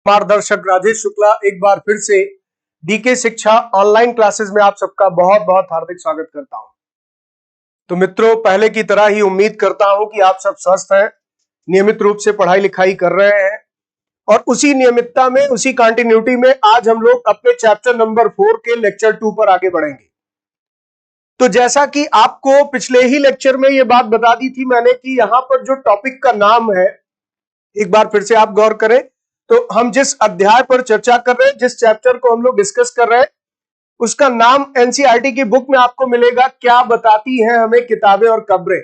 मार्गदर्शक राजेश शुक्ला एक बार फिर से डीके शिक्षा ऑनलाइन क्लासेस में आप सबका बहुत बहुत हार्दिक स्वागत करता हूं। तो मित्रों, पहले की तरह ही उम्मीद करता हूं कि आप सब स्वस्थ हैं, नियमित रूप से पढ़ाई लिखाई कर रहे हैं और उसी नियमितता में, उसी कंटिन्यूटी में आज हम लोग अपने चैप्टर नंबर 4 के लेक्चर 2 पर आगे बढ़ेंगे। तो जैसा कि आपको पिछले ही लेक्चर में यह बात बता दी थी मैंने कि यहां पर जो टॉपिक का नाम है, एक बार फिर से आप गौर करें तो हम जिस अध्याय पर चर्चा कर रहे हैं, जिस चैप्टर को हम लोग डिस्कस कर रहे हैं, उसका नाम एनसीईआरटी की बुक में आपको मिलेगा, क्या बताती हैं हमें किताबें और कब्रें,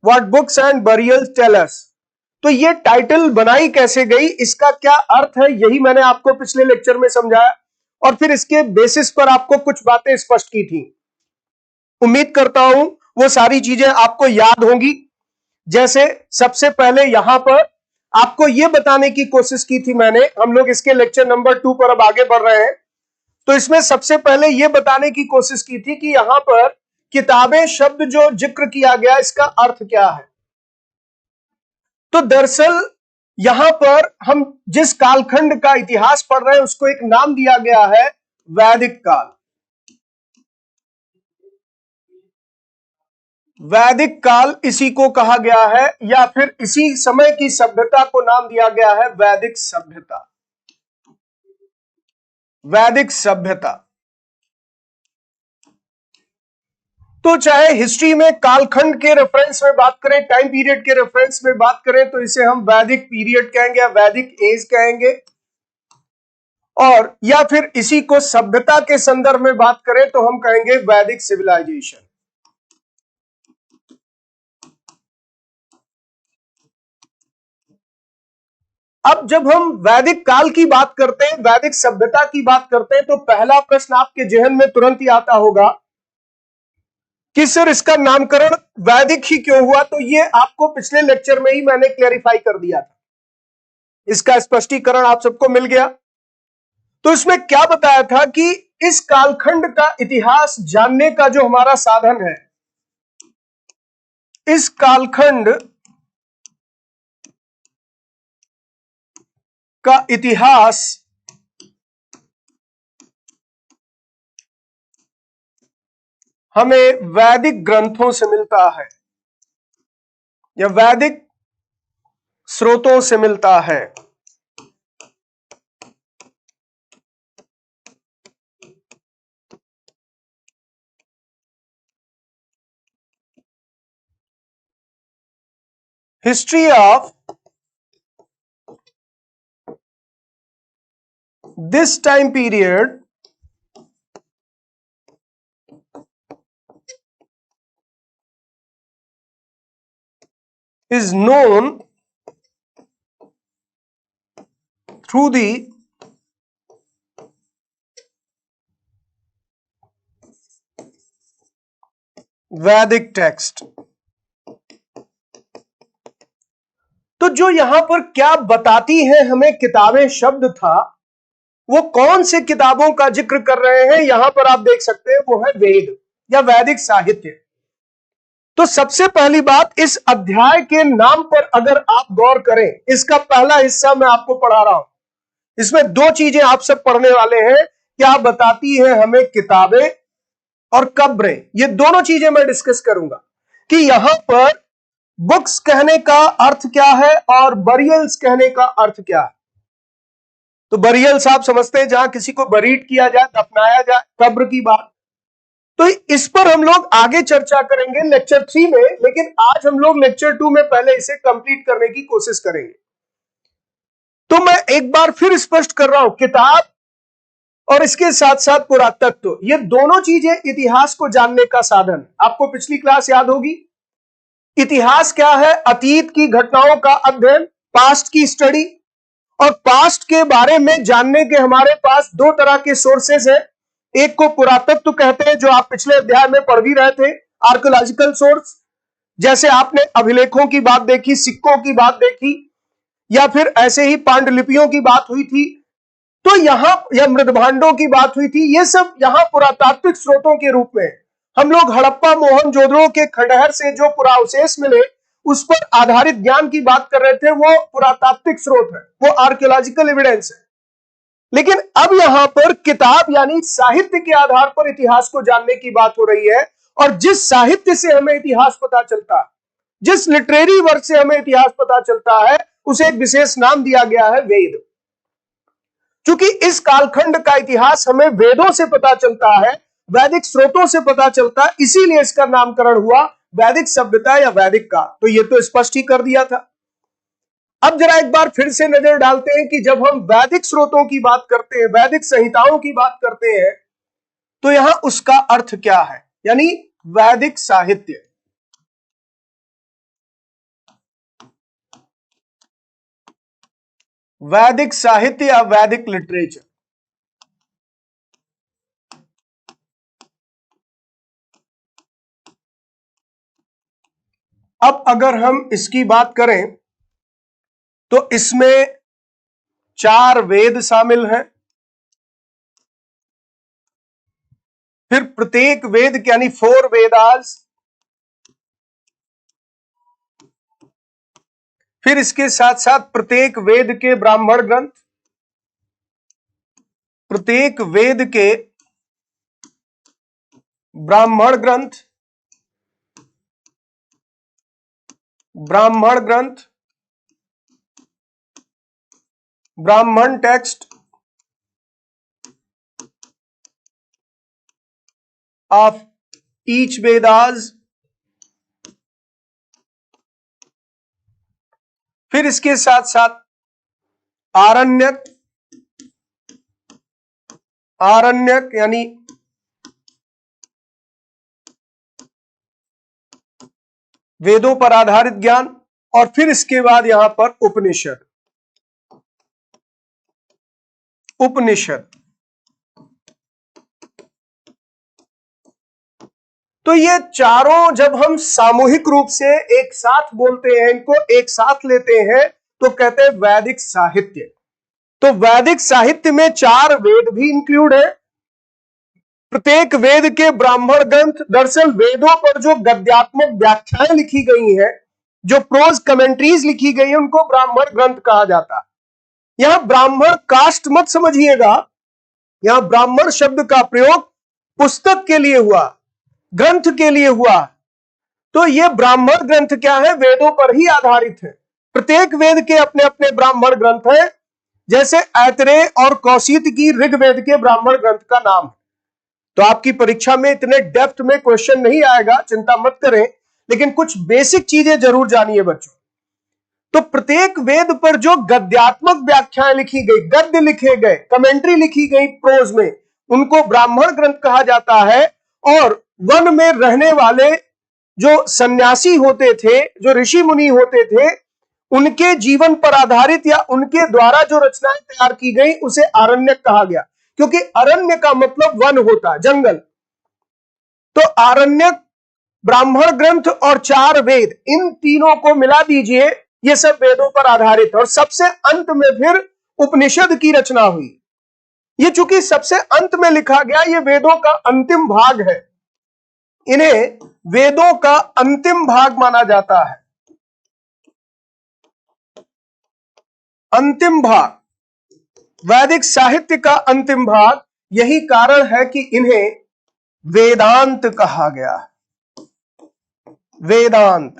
what books and burials tell us. तो ये टाइटल बनाई कैसे गई, इसका क्या अर्थ है, यही मैंने आपको पिछले लेक्चर में समझाया और फिर इसके बेसिस पर आपको कुछ बातें स्पष्ट की थी। उम्मीद करता हूं वो सारी चीजें आपको याद होंगी। जैसे सबसे पहले यहां पर आपको यह बताने की कोशिश की थी मैंने, हम लोग इसके लेक्चर नंबर 2 पर अब आगे बढ़ रहे हैं, तो इसमें सबसे पहले यह बताने की कोशिश की थी कि यहां पर किताबें शब्द जो जिक्र किया गया, इसका अर्थ क्या है। तो दरअसल यहां पर हम जिस कालखंड का इतिहास पढ़ रहे हैं उसको एक नाम दिया गया है वैदिक काल। वैदिक काल इसी को कहा गया है, या फिर इसी समय की सभ्यता को नाम दिया गया है वैदिक सभ्यता। वैदिक सभ्यता। तो चाहे हिस्ट्री में कालखंड के रेफरेंस में बात करें, टाइम पीरियड के रेफरेंस में बात करें, तो इसे हम वैदिक पीरियड कहेंगे या वैदिक एज कहेंगे, और या फिर इसी को सभ्यता के संदर्भ में बात करें तो हम कहेंगे वैदिक सिविलाइजेशन। अब जब हम वैदिक काल की बात करते हैं, वैदिक सभ्यता की बात करते हैं, तो पहला प्रश्न आपके जहन में तुरंत ही आता होगा कि सर इसका नामकरण वैदिक ही क्यों हुआ। तो ये आपको पिछले लेक्चर में ही मैंने क्लैरिफाई कर दिया था, इसका स्पष्टीकरण आप सबको मिल गया। तो इसमें क्या बताया था कि इस कालखंड का इतिहास जानने का जो हमारा साधन है, इस कालखंड का इतिहास हमें वैदिक ग्रंथों से मिलता है या वैदिक स्रोतों से मिलता है। History of this time period is known through the वैदिक टेक्स्ट। तो जो यहां पर क्या बताती है हमें किताबें शब्द था, वो कौन से किताबों का जिक्र कर रहे हैं, यहां पर आप देख सकते हैं, वो है वेद या वैदिक साहित्य। तो सबसे पहली बात, इस अध्याय के नाम पर अगर आप गौर करें, इसका पहला हिस्सा मैं आपको पढ़ा रहा हूं, इसमें दो चीजें आप सब पढ़ने वाले हैं, क्या बताती है हमें किताबें और कब्रें। ये दोनों चीजें मैं डिस्कस करूंगा कि यहां पर बुक्स कहने का अर्थ क्या है और बरियल्स कहने का अर्थ क्या है। तो बरियल्स आप समझते हैं जहां किसी को बरीड किया जाए, दफनाया जाए, कब्र की बात। तो इस पर हम लोग आगे चर्चा करेंगे लेक्चर 3 में, लेकिन आज हम लोग लेक्चर 2 में पहले इसे कंप्लीट करने की कोशिश करेंगे। तो मैं एक बार फिर स्पष्ट कर रहा हूं, किताब और इसके साथ साथ पुरातत्व, ये दोनों चीजें इतिहास को जानने का साधन। आपको पिछली क्लास याद होगी, इतिहास क्या है, अतीत की घटनाओं का अध्ययन, पास्ट की स्टडी। और पास्ट के बारे में जानने के हमारे पास दो तरह के सोर्सेस हैं, एक को पुरातत्व कहते हैं, जो आप पिछले अध्याय में पढ़ भी रहे थे, आर्कियोलॉजिकल सोर्स, जैसे आपने अभिलेखों की बात देखी, सिक्कों की बात देखी, या फिर ऐसे ही पांडुलिपियों की बात हुई थी, तो यहां या मृदभांडों की बात हुई थी। ये सब यहां पुरातात्विक स्रोतों के रूप में हम लोग हड़प्पा मोहनजोदड़ो के खंडहर से जो पुरावशेष मिले उस पर आधारित ज्ञान की बात कर रहे थे, वो पुरातात्विक स्रोत है, वो आर्कियोलॉजिकल एविडेंस है। लेकिन अब यहां पर किताब यानी साहित्य के आधार पर इतिहास को जानने की बात हो रही है। और जिस साहित्य से हमें इतिहास पता चलता है, जिस लिटरेरी वर्क से हमें इतिहास पता चलता है, उसे एक विशेष नाम दिया गया है वेद। क्योंकि इस कालखंड का इतिहास हमें वेदों से पता चलता है, वैदिक स्रोतों से पता चलता है, इसीलिए इसका नामकरण हुआ वैदिक सभ्यता या वैदिक काल। तो ये तो स्पष्ट ही कर दिया था। अब जरा एक बार फिर से नजर डालते हैं कि जब हम वैदिक स्रोतों की बात करते हैं, वैदिक संहिताओं की बात करते हैं, तो यहां उसका अर्थ क्या है, यानी वैदिक साहित्य। वैदिक साहित्य या वैदिक लिटरेचर। अब अगर हम इसकी बात करें तो इसमें 4 वेद शामिल हैं। फिर प्रत्येक वेद यानी 4 वेदास, फिर इसके साथ साथ प्रत्येक वेद के ब्राह्मण ग्रंथ, प्रत्येक वेद के ब्राह्मण ग्रंथ, ब्राह्मण ग्रंथ, ब्राह्मण टेक्स्ट ऑफ ईच वेदास। फिर इसके साथ साथ आरण्यक, आरण्यक यानी वेदों पर आधारित ज्ञान, और फिर इसके बाद यहां पर उपनिषद। उपनिषद तो ये चारों जब हम सामूहिक रूप से एक साथ बोलते हैं, इनको एक साथ लेते हैं, तो कहते हैं वैदिक साहित्य। तो वैदिक साहित्य में 4 वेद भी इंक्लूड है। प्रत्येक वेद के ब्राह्मण ग्रंथ, दरअसल वेदों पर जो गद्यात्मक व्याख्याएं लिखी गई हैं, जो प्रोज कमेंट्रीज लिखी गई है, उनको ब्राह्मण ग्रंथ कहा जाता है। यहां ब्राह्मण कास्ट मत समझिएगा, यहां ब्राह्मण शब्द का प्रयोग पुस्तक के लिए हुआ, ग्रंथ के लिए हुआ। तो ये ब्राह्मण ग्रंथ क्या है, वेदों पर ही आधारित है। प्रत्येक वेद के अपने अपने ब्राह्मण ग्रंथ हैं, जैसे ऐतरेय और कौशिक की ऋग्वेद के ब्राह्मण ग्रंथ का नाम है। तो आपकी परीक्षा में इतने डेप्थ में क्वेश्चन नहीं आएगा, चिंता मत करें, लेकिन कुछ बेसिक चीजें जरूर जानिए बच्चों। तो प्रत्येक वेद पर जो गद्यात्मक व्याख्याएं लिखी गई, गद्य लिखे गए, कमेंट्री लिखी गई प्रोज में, उनको ब्राह्मण ग्रंथ कहा जाता है। और वन में रहने वाले जो सन्यासी होते थे, जो ऋषि मुनि होते थे, उनके जीवन पर आधारित या उनके द्वारा जो रचनाएं तैयार की गई, उसे आरण्यक कहा गया, क्योंकि अरण्य का मतलब वन होता है, जंगल। तो आरण्यक, ब्राह्मण ग्रंथ और 4 वेद, इन तीनों को मिला दीजिए, ये सब वेदों पर आधारित है। और सबसे अंत में फिर उपनिषद की रचना हुई। ये चूंकि सबसे अंत में लिखा गया, ये वेदों का अंतिम भाग है, इन्हें वेदों का अंतिम भाग माना जाता है। अंतिम भाग, वैदिक साहित्य का अंतिम भाग। यही कारण है कि इन्हें वेदांत कहा गया। वेदांत,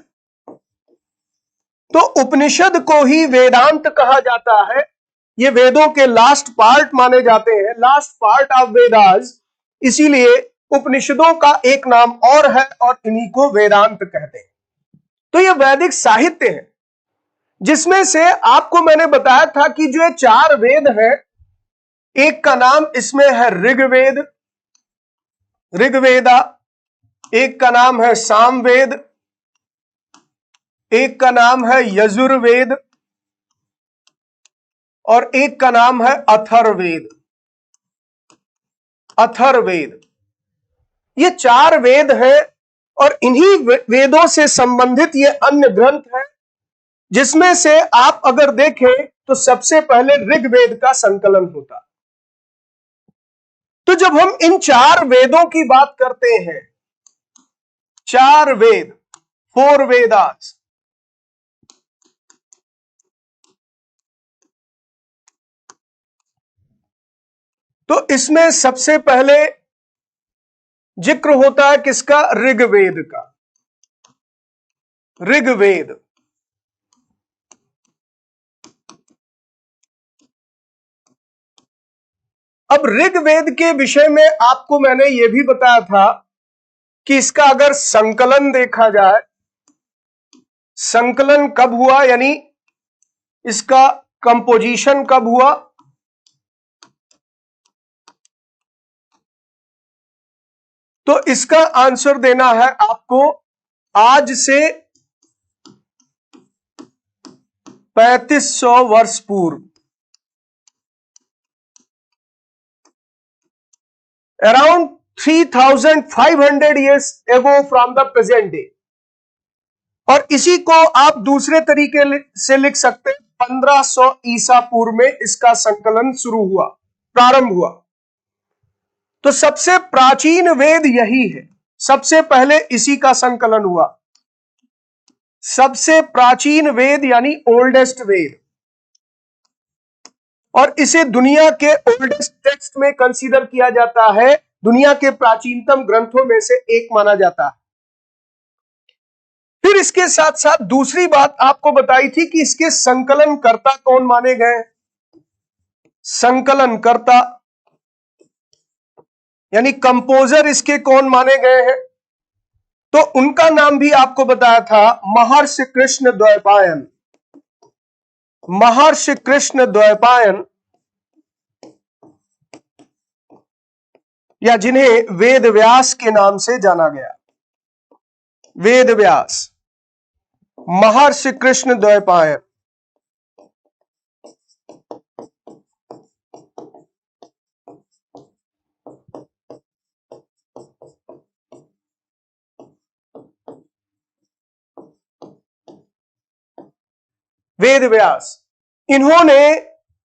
तो उपनिषद को ही वेदांत कहा जाता है। ये वेदों के लास्ट पार्ट माने जाते हैं, लास्ट पार्ट ऑफ वेदास, इसीलिए उपनिषदों का एक नाम और है और इन्हीं को वेदांत कहते हैं। तो ये वैदिक साहित्य है, जिसमें से आपको मैंने बताया था कि जो ये 4 वेद हैं, एक का नाम इसमें है ऋग्वेद, ऋग्वेदा, एक का नाम है सामवेद, एक का नाम है यजुर्वेद, और एक का नाम है अथर्ववेद। अथर्ववेद, ये 4 वेद हैं, और इन्हीं वेदों से संबंधित ये अन्य ग्रंथ हैं, जिसमें से आप अगर देखें तो सबसे पहले ऋग्वेद का संकलन होता। तो जब हम इन 4 वेदों की बात करते हैं, 4 वेद, 4 वेदास, तो इसमें सबसे पहले जिक्र होता है किसका? ऋग्वेद का। ऋग्वेद। अब ऋग्वेद के विषय में आपको मैंने यह भी बताया था कि इसका अगर संकलन देखा जाए, संकलन कब हुआ, यानी इसका कंपोजिशन कब हुआ, तो इसका आंसर देना है आपको आज से 3500 वर्ष पूर्व, around 3500 years ago from the present day। और इसी को आप दूसरे तरीके से लिख सकते हैं, 1500 ईसा पूर्व में इसका संकलन शुरू हुआ, प्रारंभ हुआ। तो सबसे प्राचीन वेद यही है, सबसे पहले इसी का संकलन हुआ। सबसे प्राचीन वेद यानी ओल्डेस्ट वेद, और इसे दुनिया के ओल्डेस्ट टेक्स्ट में कंसीडर किया जाता है, दुनिया के प्राचीनतम ग्रंथों में से एक माना जाता है। फिर इसके साथ साथ दूसरी बात आपको बताई थी कि इसके संकलनकर्ता कौन माने गए। संकलनकर्ता यानी कंपोजर इसके कौन माने गए हैं, तो उनका नाम भी आपको बताया था, महर्षि कृष्ण द्वैपायन। महर्षि कृष्ण द्वैपायन, या जिन्हें वेद व्यास के नाम से जाना गया, वेद व्यास, महर्षि कृष्ण द्वैपायन। वेद व्यास, इन्होंने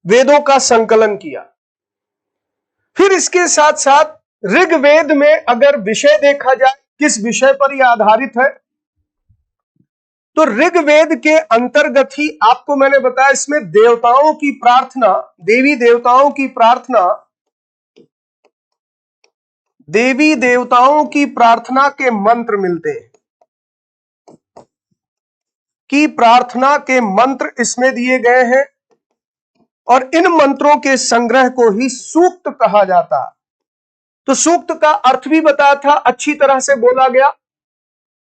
वेदों का संकलन किया। फिर इसके साथ साथ ऋग्वेद में अगर विषय देखा जाए, किस विषय पर यह आधारित है, तो ऋग्वेद के अंतर्गत ही आपको मैंने बताया, इसमें देवताओं की प्रार्थना, देवी देवताओं की प्रार्थना, देवी देवताओं की प्रार्थना के मंत्र मिलते हैं, की प्रार्थना के मंत्र इसमें दिए गए हैं, और इन मंत्रों के संग्रह को ही सूक्त कहा जाता है। तो सूक्त का अर्थ भी बताया था, अच्छी तरह से बोला गया,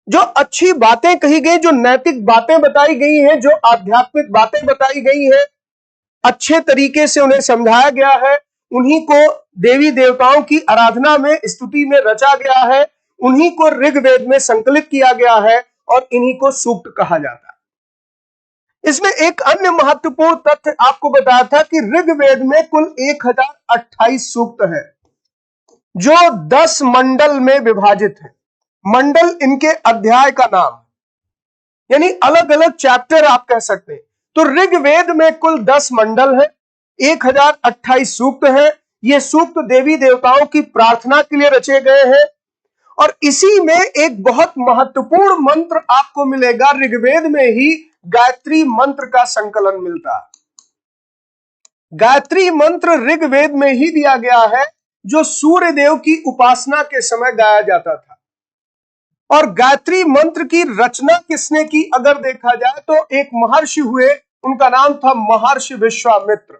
जो अच्छी बातें कही गई, जो नैतिक बातें बताई गई हैं, जो आध्यात्मिक बातें बताई गई हैं, अच्छे तरीके से उन्हें समझाया गया है, उन्हीं को देवी देवताओं की आराधना में, स्तुति में रचा गया है, उन्हीं को ऋग्वेद में संकलित किया गया है, और इन्हीं को सूक्त कहा जाता है। इसमें एक अन्य महत्वपूर्ण तथ्य आपको बताया था कि ऋग्वेद में कुल 1028 सूक्त है, जो 10 मंडल में विभाजित है। मंडल इनके अध्याय का नाम, यानी अलग अलग चैप्टर आप कह सकते हैं। तो ऋग्वेद में कुल 10 मंडल है, 1028 सूक्त है। ये सूक्त देवी देवताओं की प्रार्थना के लिए रचे गए हैं, और इसी में एक बहुत महत्वपूर्ण मंत्र आपको मिलेगा, ऋग्वेद में ही गायत्री मंत्र का संकलन मिलता है। गायत्री मंत्र ऋग्वेद में ही दिया गया है, जो सूर्य देव की उपासना के समय गाया जाता था। और गायत्री मंत्र की रचना किसने की अगर देखा जाए, तो एक महर्षि हुए, उनका नाम था महर्षि विश्वामित्र।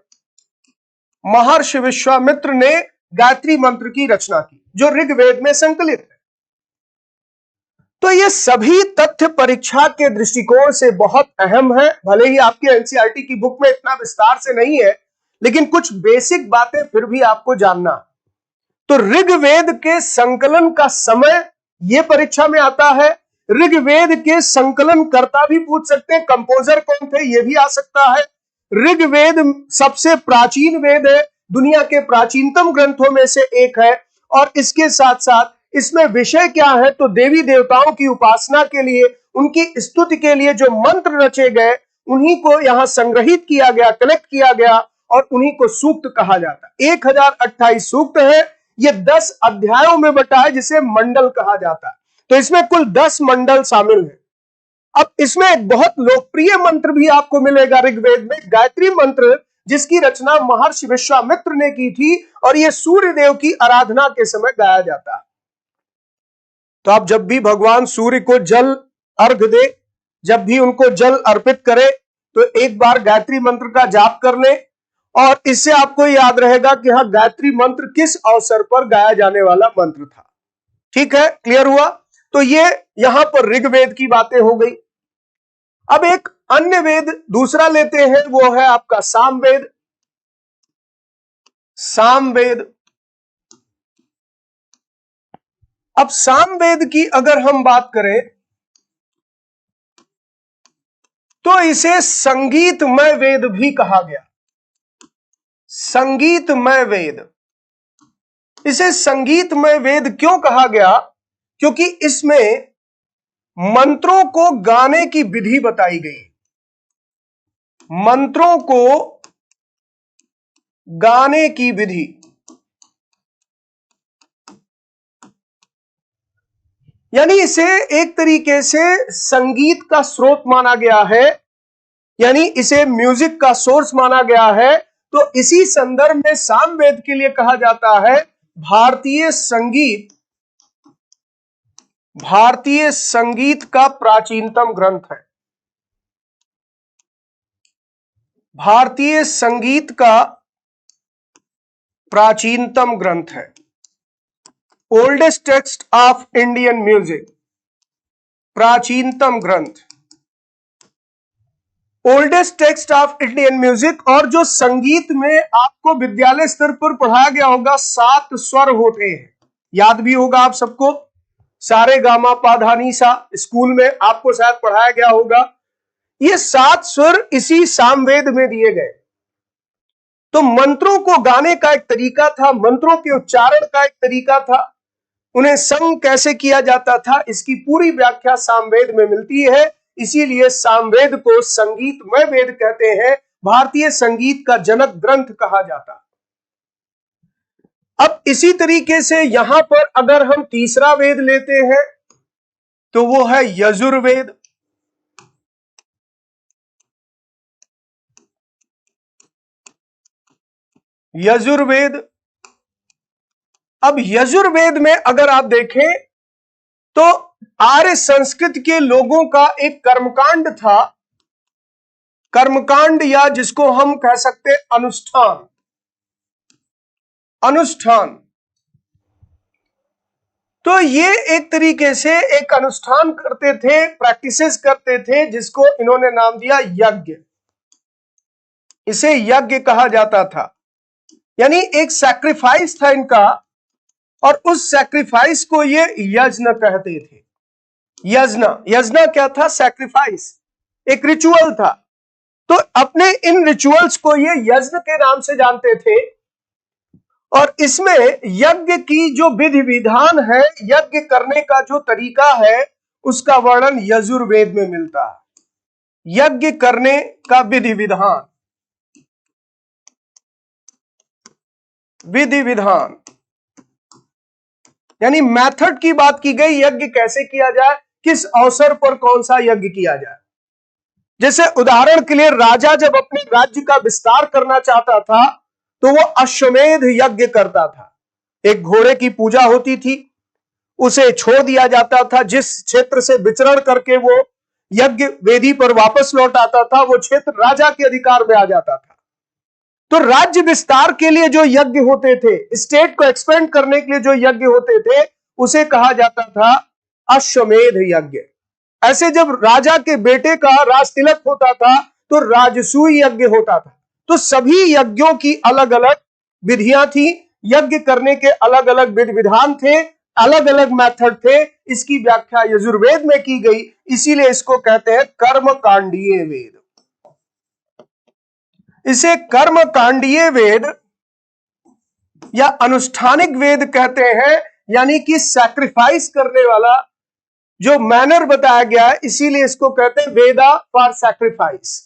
महर्षि विश्वामित्र ने गायत्री मंत्र की रचना की, जो ऋग्वेद में संकलित है। तो ये सभी तथ्य परीक्षा के दृष्टिकोण से बहुत अहम है। भले ही आपकी एनसीईआरटी की बुक में इतना विस्तार से नहीं है, लेकिन कुछ बेसिक बातें फिर भी आपको जानना। तो ऋग्वेद के संकलन का समय यह परीक्षा में आता है। ऋग्वेद के संकलन कर्ता भी पूछ सकते हैं, कंपोजर कौन थे यह भी आ सकता है। ऋग्वेद सबसे प्राचीन वेद है, दुनिया के प्राचीनतम ग्रंथों में से एक है। और इसके साथ साथ इसमें विषय क्या है, तो देवी देवताओं की उपासना के लिए, उनकी स्तुति के लिए जो मंत्र रचे गए, उन्हीं को यहां संग्रहित किया गया, कलेक्ट किया गया, और उन्हीं को सूक्त कहा जाता है। 1028 सूक्त है, ये 10 अध्यायों में बटा है, जिसे मंडल कहा जाता है। तो इसमें कुल 10 मंडल शामिल है। अब इसमें एक बहुत लोकप्रिय मंत्र भी आपको मिलेगा ऋग्वेद में, गायत्री मंत्र, जिसकी रचना महर्षि विश्वामित्र ने की थी और यह सूर्य देव की आराधना के समय गाया जाता है। तो आप जब भी भगवान सूर्य को जल अर्घ दे, जब भी उनको जल अर्पित करे, तो एक बार गायत्री मंत्र का जाप कर ले और इससे आपको याद रहेगा कि हाँ, गायत्री मंत्र किस अवसर पर गाया जाने वाला मंत्र था। ठीक है, क्लियर हुआ? तो ये यहां पर ऋग्वेद की बातें हो गई। अब एक अन्य वेद दूसरा लेते हैं, वो है आपका सामवेद। सामवेद, अब सामवेद की अगर हम बात करें तो इसे संगीतमय वेद भी कहा गया। संगीतमय वेद, इसे संगीतमय वेद क्यों कहा गया? क्योंकि इसमें मंत्रों को गाने की विधि बताई गई। मंत्रों को गाने की विधि, यानी इसे एक तरीके से संगीत का स्रोत माना गया है, यानी इसे म्यूजिक का सोर्स माना गया है। तो इसी संदर्भ में सामवेद के लिए कहा जाता है भारतीय संगीत, भारतीय संगीत का प्राचीनतम ग्रंथ है। भारतीय संगीत का प्राचीनतम ग्रंथ है। Oldest text of Indian music, प्राचीनतम ग्रंथ, oldest text of Indian music. और जो संगीत में आपको विद्यालय स्तर पर पढ़ाया गया होगा, 7 स्वर होते हैं, याद भी होगा आप सबको। सारे गामा पा धा नी सा स्कूल में आपको शायद पढ़ाया गया होगा। ये 7 स्वर इसी सामवेद में दिए गए। तो मंत्रों को गाने का एक तरीका था, मंत्रों के उच्चारण का एक तरीका था, उन्हें संग कैसे किया जाता था, इसकी पूरी व्याख्या सामवेद में मिलती है। इसीलिए सामवेद को संगीतमय वेद कहते हैं, भारतीय संगीत का जनक ग्रंथ कहा जाता। अब इसी तरीके से यहां पर अगर हम तीसरा वेद लेते हैं तो वो है यजुर्वेद। यजुर्वेद, अब यजुर्वेद में अगर आप देखें तो आर्य संस्कृत के लोगों का एक कर्मकांड था, कर्मकांड या जिसको हम कह सकते अनुष्ठान। अनुष्ठान, तो ये एक तरीके से एक अनुष्ठान करते थे, प्रैक्टिसेस करते थे, जिसको इन्होंने नाम दिया यज्ञ। इसे यज्ञ कहा जाता था, यानी एक सैक्रिफाइस था इनका, और उस सैक्रिफाइस को ये यज्ञ कहते थे। यज्ञ, यज्ञ क्या था? सैक्रिफाइस, एक रिचुअल था। तो अपने इन रिचुअल्स को ये यज्ञ के नाम से जानते थे। और इसमें यज्ञ की जो विधि विधान है, यज्ञ करने का जो तरीका है, उसका वर्णन यजुर्वेद में मिलता है। यज्ञ करने का विधि विधान, विधि विधान यानी मेथड की बात की गई, यज्ञ कैसे किया जाए, किस अवसर पर कौन सा यज्ञ किया जाए। जैसे उदाहरण के लिए राजा जब अपने राज्य का विस्तार करना चाहता था तो वो अश्वमेध यज्ञ करता था। एक घोड़े की पूजा होती थी, उसे छोड़ दिया जाता था। जिस क्षेत्र से विचरण करके वो यज्ञ वेदी पर वापस लौट आता था, वो क्षेत्र राजा के अधिकार में आ जाता था। तो राज्य विस्तार के लिए जो यज्ञ होते थे, स्टेट को एक्सपेंड करने के लिए जो यज्ञ होते थे, उसे कहा जाता था अश्वमेध यज्ञ। ऐसे जब राजा के बेटे का राज तिलक होता था तो राजसूय यज्ञ होता था। तो सभी यज्ञों की अलग अलग विधियां थी, यज्ञ करने के अलग अलग विधि विधान थे, अलग अलग मेथड थे। इसकी व्याख्या यजुर्वेद में की गई, इसीलिए इसको कहते हैं कर्मकांडीय वेद। इसे कर्मकांडीय वेद या अनुष्ठानिक वेद कहते हैं, यानी कि सैक्रिफाइस करने वाला जो मैनर बताया गया है, इसीलिए इसको कहते हैं वेदा फॉर सैक्रिफाइस।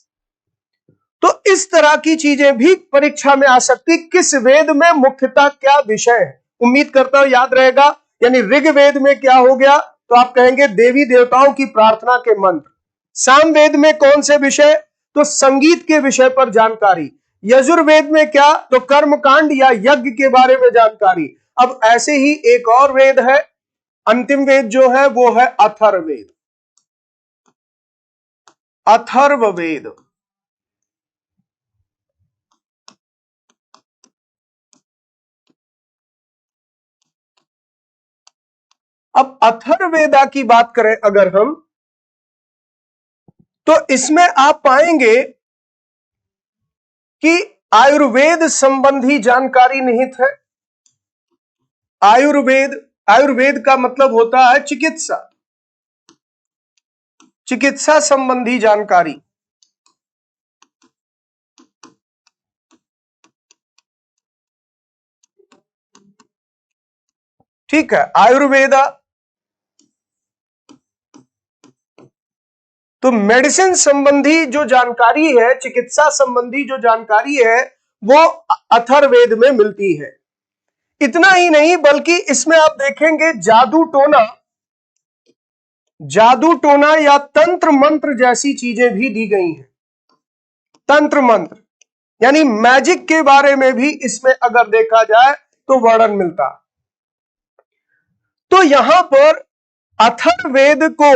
तो इस तरह की चीजें भी परीक्षा में आ सकती, किस वेद में मुख्यतः क्या विषय है। उम्मीद करता हूं याद रहेगा। यानी ऋग्वेद में क्या हो गया, तो आप कहेंगे देवी देवताओं की प्रार्थना के मंत्र। सामवेद में कौन से विषय, तो संगीत के विषय पर जानकारी। यजुर्वेद में क्या, तो कर्मकांड या यज्ञ के बारे में जानकारी। अब ऐसे ही एक और वेद है, अंतिम वेद जो है वो है अथर्ववेद। अथर्ववेद अब अथर्ववेदा की बात करें अगर हम, तो इसमें आप पाएंगे कि आयुर्वेद संबंधी जानकारी निहित है। आयुर्वेद का मतलब होता है चिकित्सा, चिकित्सा संबंधी जानकारी। ठीक है, आयुर्वेदा तो मेडिसिन संबंधी जो जानकारी है, चिकित्सा संबंधी जो जानकारी है वो अथर्ववेद में मिलती है। इतना ही नहीं बल्कि इसमें आप देखेंगे जादू टोना या तंत्र मंत्र जैसी चीजें भी दी गई हैं। तंत्र मंत्र यानी मैजिक के बारे में भी इसमें अगर देखा जाए तो वर्णन मिलता। तो यहां पर अथर्ववेद को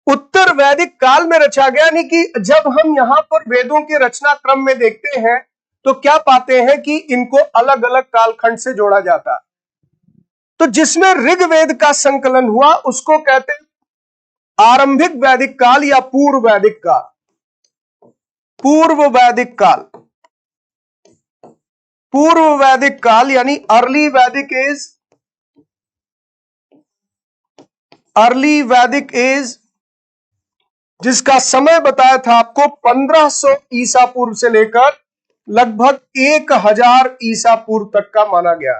उत्तर वैदिक काल में रचा गया, यानी कि जब हम यहां पर वेदों के रचना क्रम में देखते हैं तो क्या पाते हैं कि इनको अलग अलग कालखंड से जोड़ा जाता। तो जिसमें ऋग्वेद का संकलन हुआ उसको कहते हैं आरंभिक वैदिक काल या पूर्व वैदिक काल। पूर्व वैदिक काल, पूर्व वैदिक काल यानी अर्ली वैदिक एज, अर्ली वैदिक एज, जिसका समय बताया था आपको 1500 ईसा पूर्व से लेकर लगभग 1000 ईसा पूर्व तक का माना गया।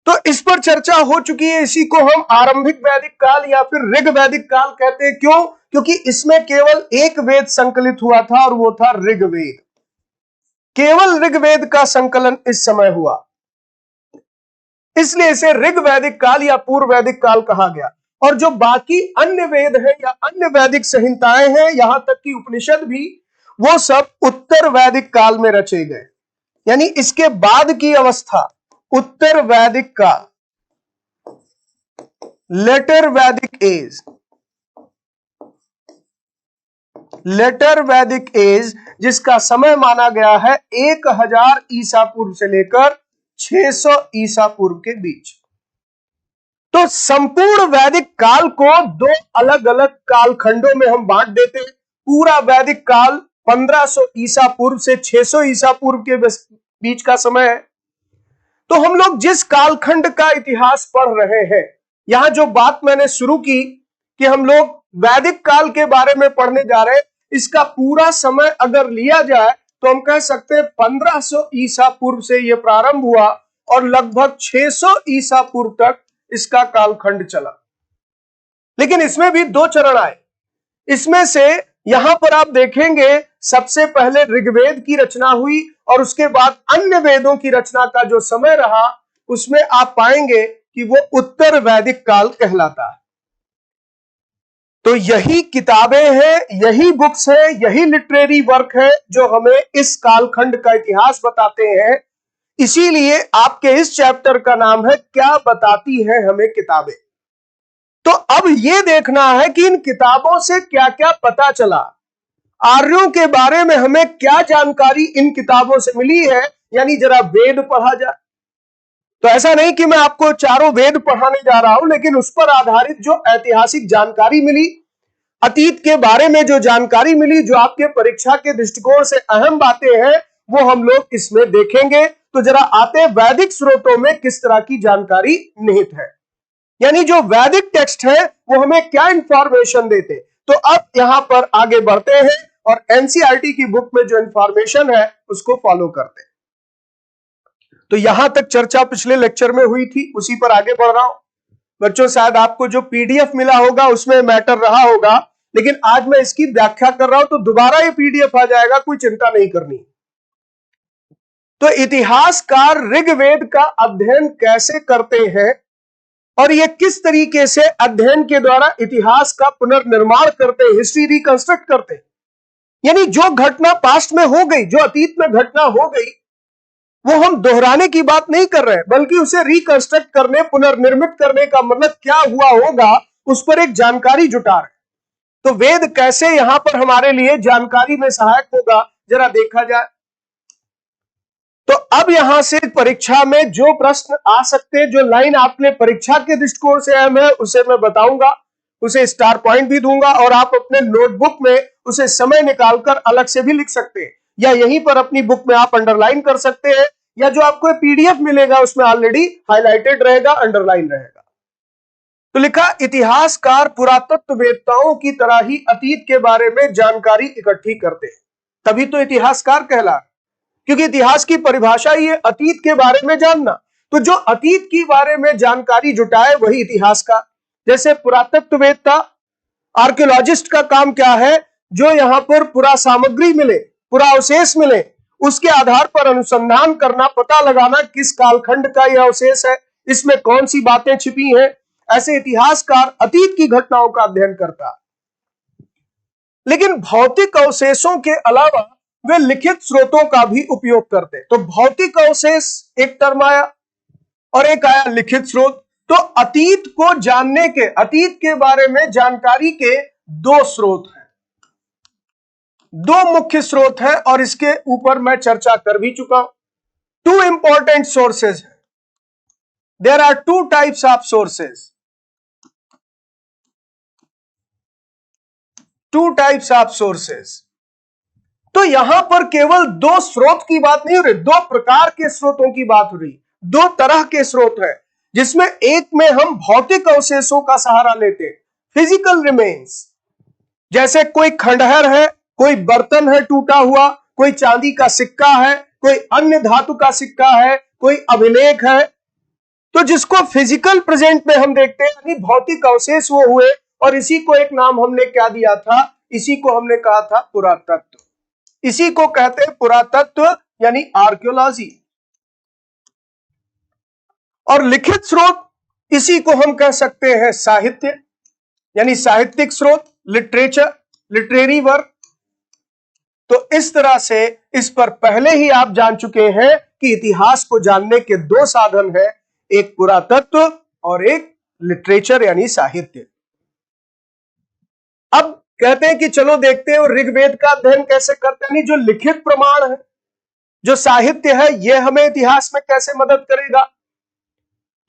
तो इस पर चर्चा हो चुकी है। इसी को हम आरंभिक वैदिक काल या फिर ऋग वैदिक काल कहते हैं। क्यों? क्योंकि इसमें केवल एक वेद संकलित हुआ था और वो था ऋग्वेद। केवल ऋग्वेद का संकलन इस समय हुआ, इसलिए इसे ऋग वैदिक काल या पूर्व वैदिक काल कहा गया। और जो बाकी अन्य वेद हैं या अन्य वैदिक संहिताएं हैं, यहां तक कि उपनिषद भी, वो सब उत्तर वैदिक काल में रचे गए। यानी इसके बाद की अवस्था उत्तर वैदिक काल, लेटर वैदिक एज, लेटर वैदिक एज, जिसका समय माना गया है 1000 ईसा पूर्व से लेकर 600 ईसा पूर्व के बीच। तो संपूर्ण वैदिक काल को दो अलग अलग कालखंडों में हम बांट देते हैं। पूरा वैदिक काल 1500 ईसा पूर्व से 600 ईसा पूर्व के बीच का समय है। तो हम लोग जिस कालखंड का इतिहास पढ़ रहे हैं, यहां जो बात मैंने शुरू की कि हम लोग वैदिक काल के बारे में पढ़ने जा रहे हैं, इसका पूरा समय अगर लिया जाए तो हम कह सकते हैं 1500 ईसा पूर्व से यह प्रारंभ हुआ और लगभग 600 ईसा पूर्व तक इसका कालखंड चला। लेकिन इसमें भी दो चरण आए। इसमें से यहां पर आप देखेंगे सबसे पहले ऋग्वेद की रचना हुई और उसके बाद अन्य वेदों की रचना का जो समय रहा उसमें आप पाएंगे कि वो उत्तर वैदिक काल कहलाता है। तो यही किताबें हैं, यही बुक्स हैं, यही लिटरेरी वर्क है जो हमें इस कालखंड का इतिहास बताते हैं। इसीलिए आपके इस चैप्टर का नाम है क्या बताती है हमें किताबें। तो अब यह देखना है कि इन किताबों से क्या क्या पता चला, आर्यों के बारे में हमें क्या जानकारी इन किताबों से मिली है। यानी जरा वेद पढ़ा जाए। तो ऐसा नहीं कि मैं आपको चारों वेद पढ़ाने जा रहा हूं, लेकिन उस पर आधारित जो ऐतिहासिक जानकारी मिली, अतीत के बारे में जो जानकारी मिली, जो आपके परीक्षा के दृष्टिकोण से अहम बातें हैं, वो हम लोग इसमें देखेंगे। तो जरा आते वैदिक स्रोतों में किस तरह की जानकारी निहित है, यानी जो वैदिक टेक्स्ट है वो हमें क्या इंफॉर्मेशन देते। तो अब यहां पर आगे बढ़ते हैं और एनसीईआरटी की बुक में जो इंफॉर्मेशन है उसको फॉलो करते हैं। तो यहां तक चर्चा पिछले लेक्चर में हुई थी, उसी पर आगे बढ़ रहा हूं। बच्चों शायद आपको जो पीडीएफ मिला होगा उसमें मैटर रहा होगा, लेकिन आज मैं इसकी व्याख्या कर रहा हूं तो दोबारा ये पीडीएफ आ जाएगा, कोई चिंता नहीं करनी। तो इतिहासकार ऋग्वेद का अध्ययन कैसे करते हैं और ये किस तरीके से अध्ययन के द्वारा इतिहास का पुनर्निर्माण करते हैं, हिस्ट्री रिकंस्ट्रक्ट करते हैं, यानी जो घटना पास्ट में हो गई, जो अतीत में घटना हो गई, वो हम दोहराने की बात नहीं कर रहे हैं, बल्कि उसे रिकंस्ट्रक्ट करने, पुनर्निर्मित करने का मतलब क्या हुआ होगा उस पर एक जानकारी जुटा रहे हैं। तो वेद कैसे यहां पर हमारे लिए जानकारी में सहायक होगा, जरा देखा जाए। तो अब यहां से परीक्षा में जो प्रश्न आ सकते हैं, जो लाइन आपने परीक्षा के दृष्टिकोण से अहम है, उसे मैं बताऊंगा, उसे स्टार पॉइंट भी दूंगा, और आप अपने नोटबुक में उसे समय निकालकर अलग से भी लिख सकते हैं, या यहीं पर अपनी बुक में आप अंडरलाइन कर सकते हैं, या जो आपको पीडीएफ मिलेगा उसमें ऑलरेडी हाईलाइटेड रहेगा, अंडरलाइन रहेगा। तो लिखा, इतिहासकार पुरातत्ववेत्ताओं की तरह ही अतीत के बारे में जानकारी इकट्ठी करते हैं, तभी तो इतिहासकार कहला, क्योंकि इतिहास की परिभाषा ही है अतीत के बारे में जानना। तो जो अतीत के बारे में जानकारी जुटाए वही इतिहासकार। जैसे पुरातत्ववेत्ता, आर्कियोलॉजिस्ट का काम क्या है, जो यहां पर पुरा सामग्री मिले, पुरा अवशेष मिले, उसके आधार पर अनुसंधान करना, पता लगाना किस कालखंड का यह अवशेष है, इसमें कौन सी बातें छिपी हैं। ऐसे इतिहासकार अतीत की घटनाओं का अध्ययन करता। लेकिन भौतिक अवशेषों के अलावा वे लिखित स्रोतों का भी उपयोग करते। तो भौतिक अवशेष एक टर्म आया और एक आया लिखित स्रोत। तो अतीत को जानने के, अतीत के बारे में जानकारी के दो स्रोत हैं, दो मुख्य स्रोत हैं, और इसके ऊपर मैं चर्चा कर भी चुका हूं। टू इंपॉर्टेंट सोर्सेज हैं। There are two types of sources, two types of sources. तो यहां पर केवल दो स्रोत की बात नहीं हो रही, दो प्रकार के स्रोतों की बात हो रही, दो तरह के स्रोत हैं, जिसमें एक में हम भौतिक अवशेषों का सहारा लेते हैं, फिजिकल रिमेन्स, जैसे कोई खंडहर है, कोई बर्तन है टूटा हुआ, कोई चांदी का सिक्का है, कोई अन्य धातु का सिक्का है, कोई अभिलेख है, तो जिसको फिजिकल प्रेजेंट में हम देखते हैं, यानी भौतिक अवशेष वो हुए, और इसी को एक नाम हमने क्या दिया था, इसी को हमने कहा था पुरातत्व, इसी को कहते हैं पुरातत्व यानी आर्कियोलॉजी। और लिखित स्रोत, इसी को हम कह सकते हैं साहित्य, यानी साहित्यिक स्रोत, लिटरेचर, लिटरेरी वर्क। तो इस तरह से इस पर पहले ही आप जान चुके हैं कि इतिहास को जानने के दो साधन हैं, एक पुरातत्व और एक लिटरेचर यानी साहित्य। अब कहते हैं कि चलो देखते हैं ऋग्वेद का अध्ययन कैसे करते हैं, जो लिखित प्रमाण है, जो साहित्य है, यह हमें इतिहास में कैसे मदद करेगा।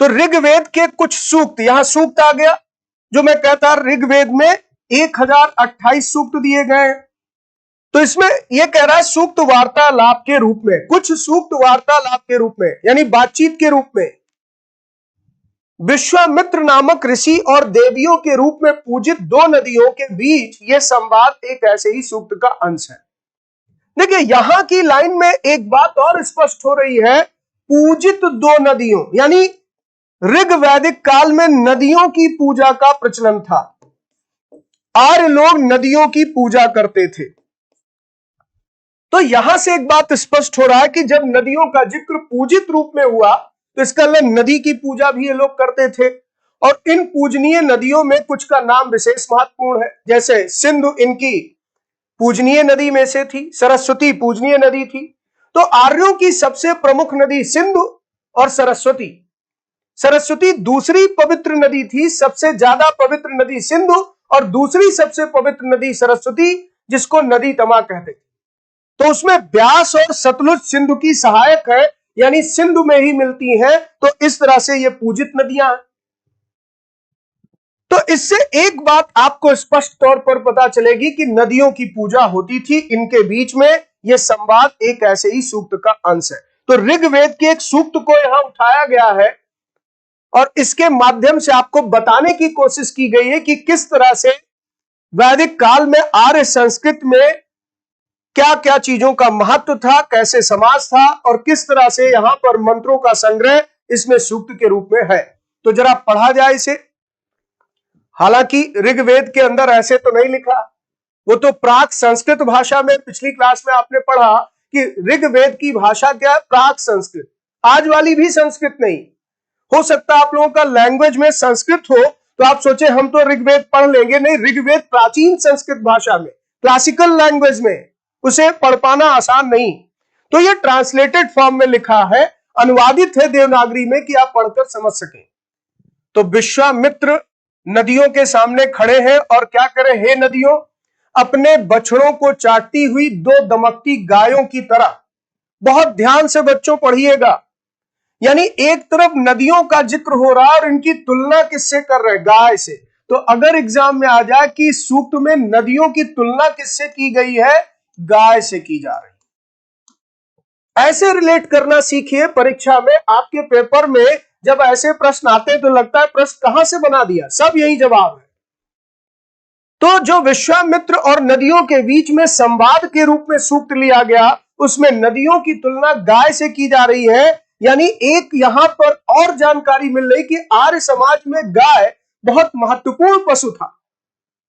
तो ऋग्वेद के कुछ सूक्त, यहां सूक्त आ गया, जो मैं कहता ऋग्वेद में 1028 सूक्त दिए गए हैं। तो इसमें यह कह रहा है सूक्त वार्तालाप के रूप में, कुछ सूक्त वार्तालाप के रूप में, यानी बातचीत के रूप में, विश्वामित्र नामक ऋषि और देवियों के रूप में पूजित दो नदियों के बीच यह संवाद एक ऐसे ही सूक्त का अंश है। देखिए यहां की लाइन में एक बात और स्पष्ट हो रही है, पूजित दो नदियों, यानी ऋग्वैदिक काल में नदियों की पूजा का प्रचलन था, आर्य लोग नदियों की पूजा करते थे। तो यहां से एक बात स्पष्ट हो रहा है कि जब नदियों का जिक्र पूजित रूप में हुआ, तो इसका मतलब नदी की पूजा भी ये लोग करते थे। और इन पूजनीय नदियों में कुछ का नाम विशेष महत्वपूर्ण है, जैसे सिंधु इनकी पूजनीय नदी में से थी, सरस्वती पूजनीय नदी थी। तो आर्यों की सबसे प्रमुख नदी सिंधु और सरस्वती, सरस्वती दूसरी पवित्र नदी थी, सबसे ज्यादा पवित्र नदी सिंधु और दूसरी सबसे पवित्र नदी सरस्वती, जिसको नदी तमा कहते थे। तो उसमें ब्यास और सतलुज सिंधु की सहायक है, यानी सिंधु में ही मिलती हैं। तो इस तरह से ये पूजित नदियां हैं। तो इससे एक बात आपको स्पष्ट तौर पर पता चलेगी कि नदियों की पूजा होती थी, इनके बीच में यह संवाद एक ऐसे ही सूक्त का अंश है। तो ऋग्वेद के एक सूक्त को यहां उठाया गया है और इसके माध्यम से आपको बताने की कोशिश की गई है कि किस तरह से वैदिक काल में आर्य संस्कृत में क्या क्या चीजों का महत्व था, कैसे समाज था, और किस तरह से यहां पर मंत्रों का संग्रह इसमें सूक्त के रूप में है। तो जरा पढ़ा जाए इसे। हालांकि ऋग्वेद के अंदर ऐसे तो नहीं लिखा, वो तो प्राक संस्कृत भाषा में, पिछली क्लास में आपने पढ़ा कि ऋग्वेद की भाषा क्या है, प्राक संस्कृत। आज वाली भी संस्कृत नहीं। हो सकता है आप लोगों का लैंग्वेज में संस्कृत हो तो आप सोचे हम तो ऋग्वेद पढ़ लेंगे, नहीं, ऋग्वेद प्राचीन संस्कृत भाषा में, क्लासिकल लैंग्वेज में, उसे पढ़ पाना आसान नहीं। तो ये ट्रांसलेटेड फॉर्म में लिखा है, अनुवादित है देवनागरी में कि आप पढ़कर समझ सकें। तो विश्वामित्र नदियों के सामने खड़े हैं और क्या करें, हे नदियों, अपने बछड़ों को चाटती हुई दो दमकती गायों की तरह। बहुत ध्यान से बच्चों पढ़िएगा, यानी एक तरफ नदियों का जिक्र हो रहा है और इनकी तुलना किससे कर रहे हैं, गाय से। तो अगर एग्जाम में आ जाए कि सूक्त में नदियों की तुलना किससे की गई है, गाय से की जा रही है। ऐसे रिलेट करना सीखिए। परीक्षा में आपके पेपर में जब ऐसे प्रश्न आते हैं तो लगता है प्रश्न कहां से बना दिया, सब यही जवाब है। तो जो विश्वामित्र और नदियों के बीच में संवाद के रूप में सूक्त लिया गया, उसमें नदियों की तुलना गाय से की जा रही है। यानी एक यहां पर और जानकारी मिल रही कि आर्य समाज में गाय बहुत महत्वपूर्ण पशु था।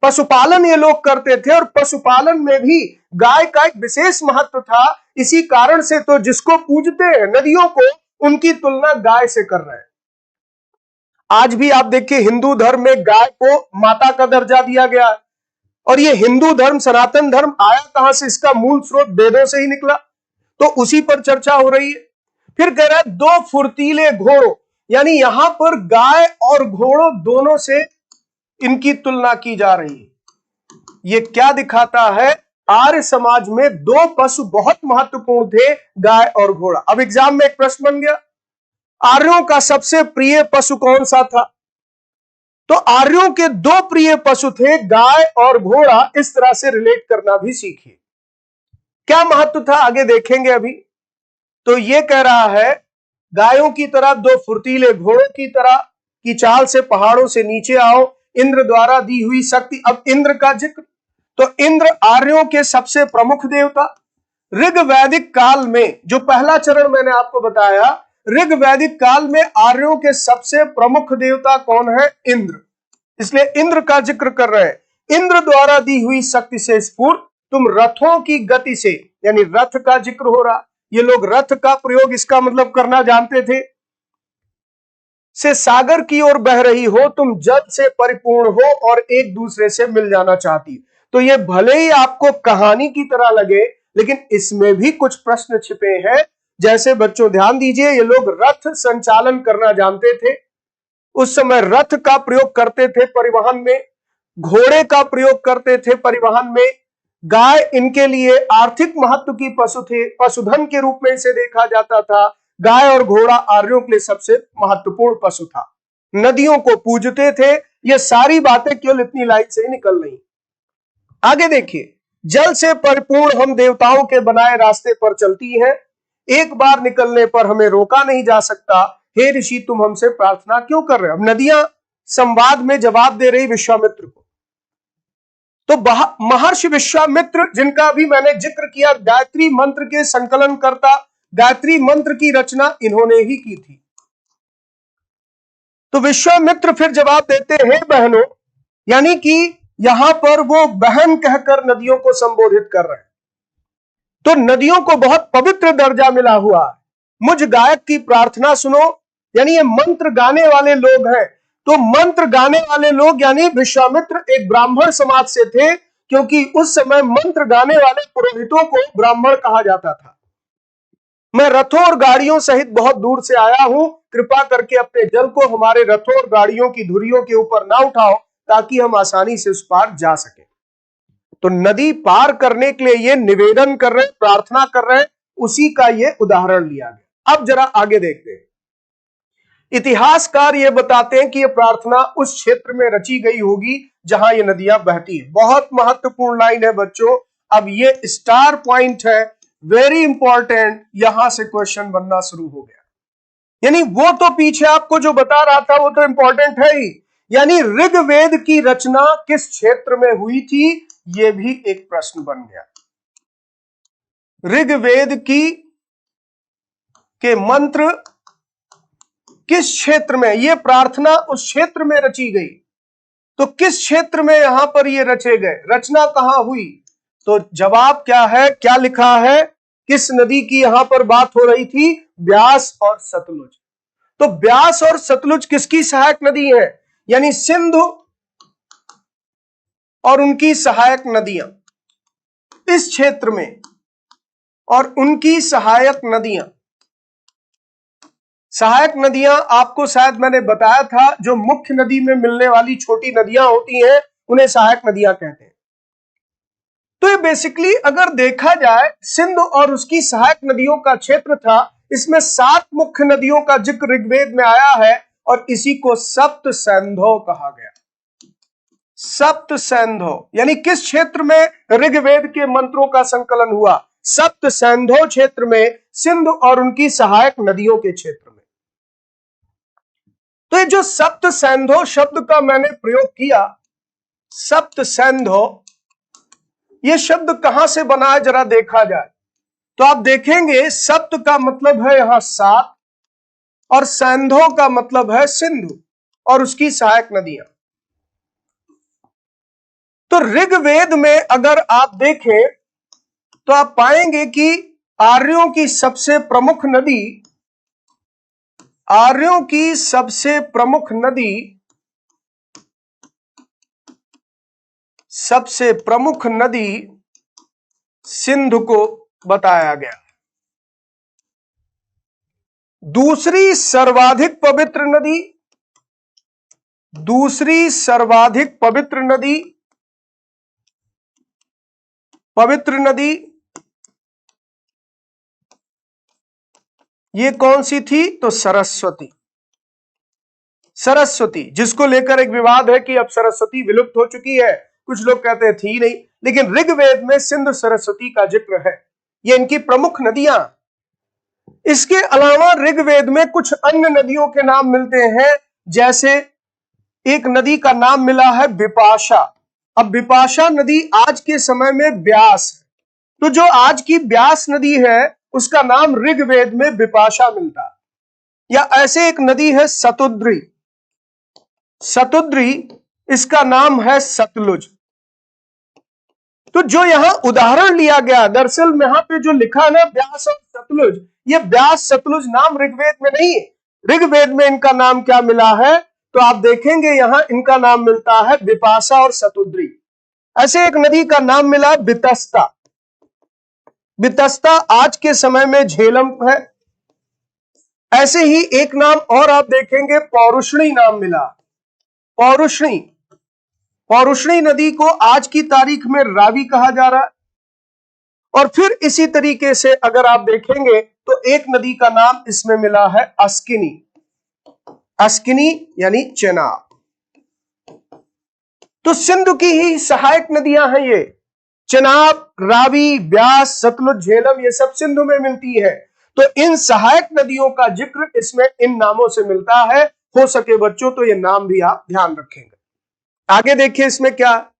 पशुपालन ये लोग करते थे और पशुपालन में भी गाय का एक विशेष महत्व था। इसी कारण से तो जिसको पूजते हैं नदियों को, उनकी तुलना गाय से कर रहे हैं। आज भी आप देखिए हिंदू धर्म में गाय को माता का दर्जा दिया गया है। और ये हिंदू धर्म, सनातन धर्म आया कहां से, इसका मूल स्रोत वेदों से ही निकला। तो उसी पर चर्चा हो रही है। फिर कह रहा है दो फुर्तीले घोड़ों, यानी यहां पर गाय और घोड़ों दोनों से इनकी तुलना की जा रही है। ये क्या दिखाता है, आर्य समाज में दो पशु बहुत महत्वपूर्ण थे, गाय और घोड़ा। अब एग्जाम में एक प्रश्न बन गया, आर्यों का सबसे प्रिय पशु कौन सा था। तो आर्यों के दो प्रिय पशु थे, गाय और घोड़ा। इस तरह से रिलेट करना भी सीखिए। क्या महत्व था आगे देखेंगे अभी। तो ये कह रहा है गायों की तरह, दो फुर्तीले घोड़ों की तरह की चाल से पहाड़ों से नीचे आओ, इंद्र द्वारा दी हुई शक्ति। अब इंद्र का जिक्र, तो इंद्र आर्यों के सबसे प्रमुख देवता। ऋग वैदिक काल में, जो पहला चरण मैंने आपको बताया, ऋग वैदिक काल में आर्यों के सबसे प्रमुख देवता कौन है, इंद्र। इसलिए इंद्र का जिक्र कर रहे हैं। इंद्र द्वारा दी हुई शक्ति से स्फूर्त तुम रथों की गति से, यानी रथ का जिक्र हो रहा। ये लोग रथ का प्रयोग इसका मतलब करना जानते थे। से सागर की ओर बह रही हो, तुम जल से परिपूर्ण हो और एक दूसरे से मिल जाना चाहती। तो ये भले ही आपको कहानी की तरह लगे, लेकिन इसमें भी कुछ प्रश्न छिपे हैं। जैसे बच्चों ध्यान दीजिए, ये लोग रथ संचालन करना जानते थे। उस समय रथ का प्रयोग करते थे परिवहन में, घोड़े का प्रयोग करते थे परिवहन में। गाय इनके लिए आर्थिक महत्व की पशु थे, पशुधन के रूप में इसे देखा जाता था। गाय और घोड़ा आर्यों के लिए सबसे महत्वपूर्ण पशु था। नदियों को पूजते थे। ये सारी बातें केवल इतनी लाइन से ही निकल रही। आगे देखिए, जल से परिपूर्ण हम देवताओं के बनाए रास्ते पर चलती हैं, एक बार निकलने पर हमें रोका नहीं जा सकता। हे ऋषि, तुम हमसे प्रार्थना क्यों कर रहे हो। अब नदियां संवाद में जवाब दे रही विश्वामित्र को। तो महर्षि विश्वामित्र, जिनका भी मैंने जिक्र किया, गायत्री मंत्र के संकलन करता, गायत्री मंत्र की रचना इन्होंने ही की थी। तो विश्वामित्र फिर जवाब देते हैं बहनों, यानी कि यहां पर वो बहन कहकर नदियों को संबोधित कर रहे हैं। तो नदियों को बहुत पवित्र दर्जा मिला हुआ है। मुझ गायक की प्रार्थना सुनो, यानी ये मंत्र गाने वाले लोग हैं। तो मंत्र गाने वाले लोग यानी विश्वामित्र एक ब्राह्मण समाज से थे, क्योंकि उस समय मंत्र गाने वाले पुरोहितों को ब्राह्मण कहा जाता था। मैं रथों और गाड़ियों सहित बहुत दूर से आया हूं, कृपा करके अपने जल को हमारे रथों और गाड़ियों की धुरियों के ऊपर ना उठाओ, ताकि हम आसानी से उस पार जा सके। तो नदी पार करने के लिए ये निवेदन कर रहे हैं, प्रार्थना कर रहे हैं, उसी का ये उदाहरण लिया गया। अब जरा आगे देखते हैं। इतिहासकार ये बताते हैं कि ये प्रार्थना उस क्षेत्र में रची गई होगी जहां ये नदियां बहती है। बहुत महत्वपूर्ण लाइन है बच्चों। अब ये स्टार पॉइंट है, वेरी इंपॉर्टेंट। यहां से क्वेश्चन बनना शुरू हो गया। यानी वो तो पीछे आपको जो बता रहा था वो तो इंपॉर्टेंट है ही। यानी ऋग्वेद की रचना किस क्षेत्र में हुई थी, ये भी एक प्रश्न बन गया। ऋग्वेद के मंत्र किस क्षेत्र में, ये प्रार्थना उस क्षेत्र में रची गई। तो किस क्षेत्र में यहां पर ये रचे गए, रचना कहां हुई। तो जवाब क्या है, क्या लिखा है, किस नदी की यहां पर बात हो रही थी, ब्यास और सतलुज। तो ब्यास और सतलुज किसकी सहायक नदी है, यानी सिंधु और उनकी सहायक नदियां। इस क्षेत्र में और उनकी सहायक नदियां आपको शायद मैंने बताया था, जो मुख्य नदी में मिलने वाली छोटी नदियां होती हैं उन्हें सहायक नदियां कहते हैं। तो ये बेसिकली अगर देखा जाए सिंध और उसकी सहायक नदियों का क्षेत्र था। इसमें 7 मुख्य नदियों का जिक्र ऋग्वेद में आया है और इसी को सप्त सैंधव कहा गया। सप्त सैंधव यानी किस क्षेत्र में ऋग्वेद के मंत्रों का संकलन हुआ? सप्त सैंधव क्षेत्र में, सिंध और उनकी सहायक नदियों के क्षेत्र में। तो ये जो सप्त सैंधव शब्द का मैंने प्रयोग किया, सप्त सैंधव, ये शब्द कहां से बना है जरा देखा जाए तो आप देखेंगे सप्त का मतलब है यहां 7 और सैंधव का मतलब है सिंधु और उसकी सहायक नदियां। तो ऋग्वेद में अगर आप देखें तो आप पाएंगे कि आर्यों की सबसे प्रमुख नदी सिंधु को बताया गया। दूसरी सर्वाधिक पवित्र नदी ये कौन सी थी? तो सरस्वती, जिसको लेकर एक विवाद है कि अब सरस्वती विलुप्त हो चुकी है, कुछ लोग कहते हैं थी नहीं, लेकिन ऋग्वेद में सिंधु सरस्वती का जिक्र है। ये इनकी प्रमुख नदियां। इसके अलावा ऋग्वेद में कुछ अन्य नदियों के नाम मिलते हैं, जैसे एक नदी का नाम मिला है बिपाशा। अब बिपाशा नदी आज के समय में ब्यास है, तो जो आज की ब्यास नदी है उसका नाम ऋग्वेद में बिपाशा मिलता है। या ऐसे एक नदी है सतुद्री, इसका नाम है सतलुज। तो जो यहां उदाहरण लिया गया, दरअसल यहां पे जो लिखा है ना ब्यास और सतलुज, ये ब्यास सतलुज नाम ऋग्वेद में नहीं है। ऋग्वेद में इनका नाम क्या मिला है? तो आप देखेंगे यहां इनका नाम मिलता है बिपाशा और सतुद्री। ऐसे एक नदी का नाम मिला बितस्ता आज के समय में झेलम है। ऐसे ही एक नाम और आप देखेंगे पौरुषणी नाम मिला। पौरुषणी नदी को आज की तारीख में रावी कहा जा रहा है। और फिर इसी तरीके से अगर आप देखेंगे तो एक नदी का नाम इसमें मिला है अस्किनी यानी चेनाब। तो सिंधु की ही सहायक नदियां हैं ये, चेनाब, रावी, ब्यास, सतलुज, झेलम, ये सब सिंधु में मिलती है। तो इन सहायक नदियों का जिक्र इसमें इन नामों से मिलता है। हो सके बच्चों तो ये नाम भी आप ध्यान रखेंगे। आगे देखिए इसमें क्या,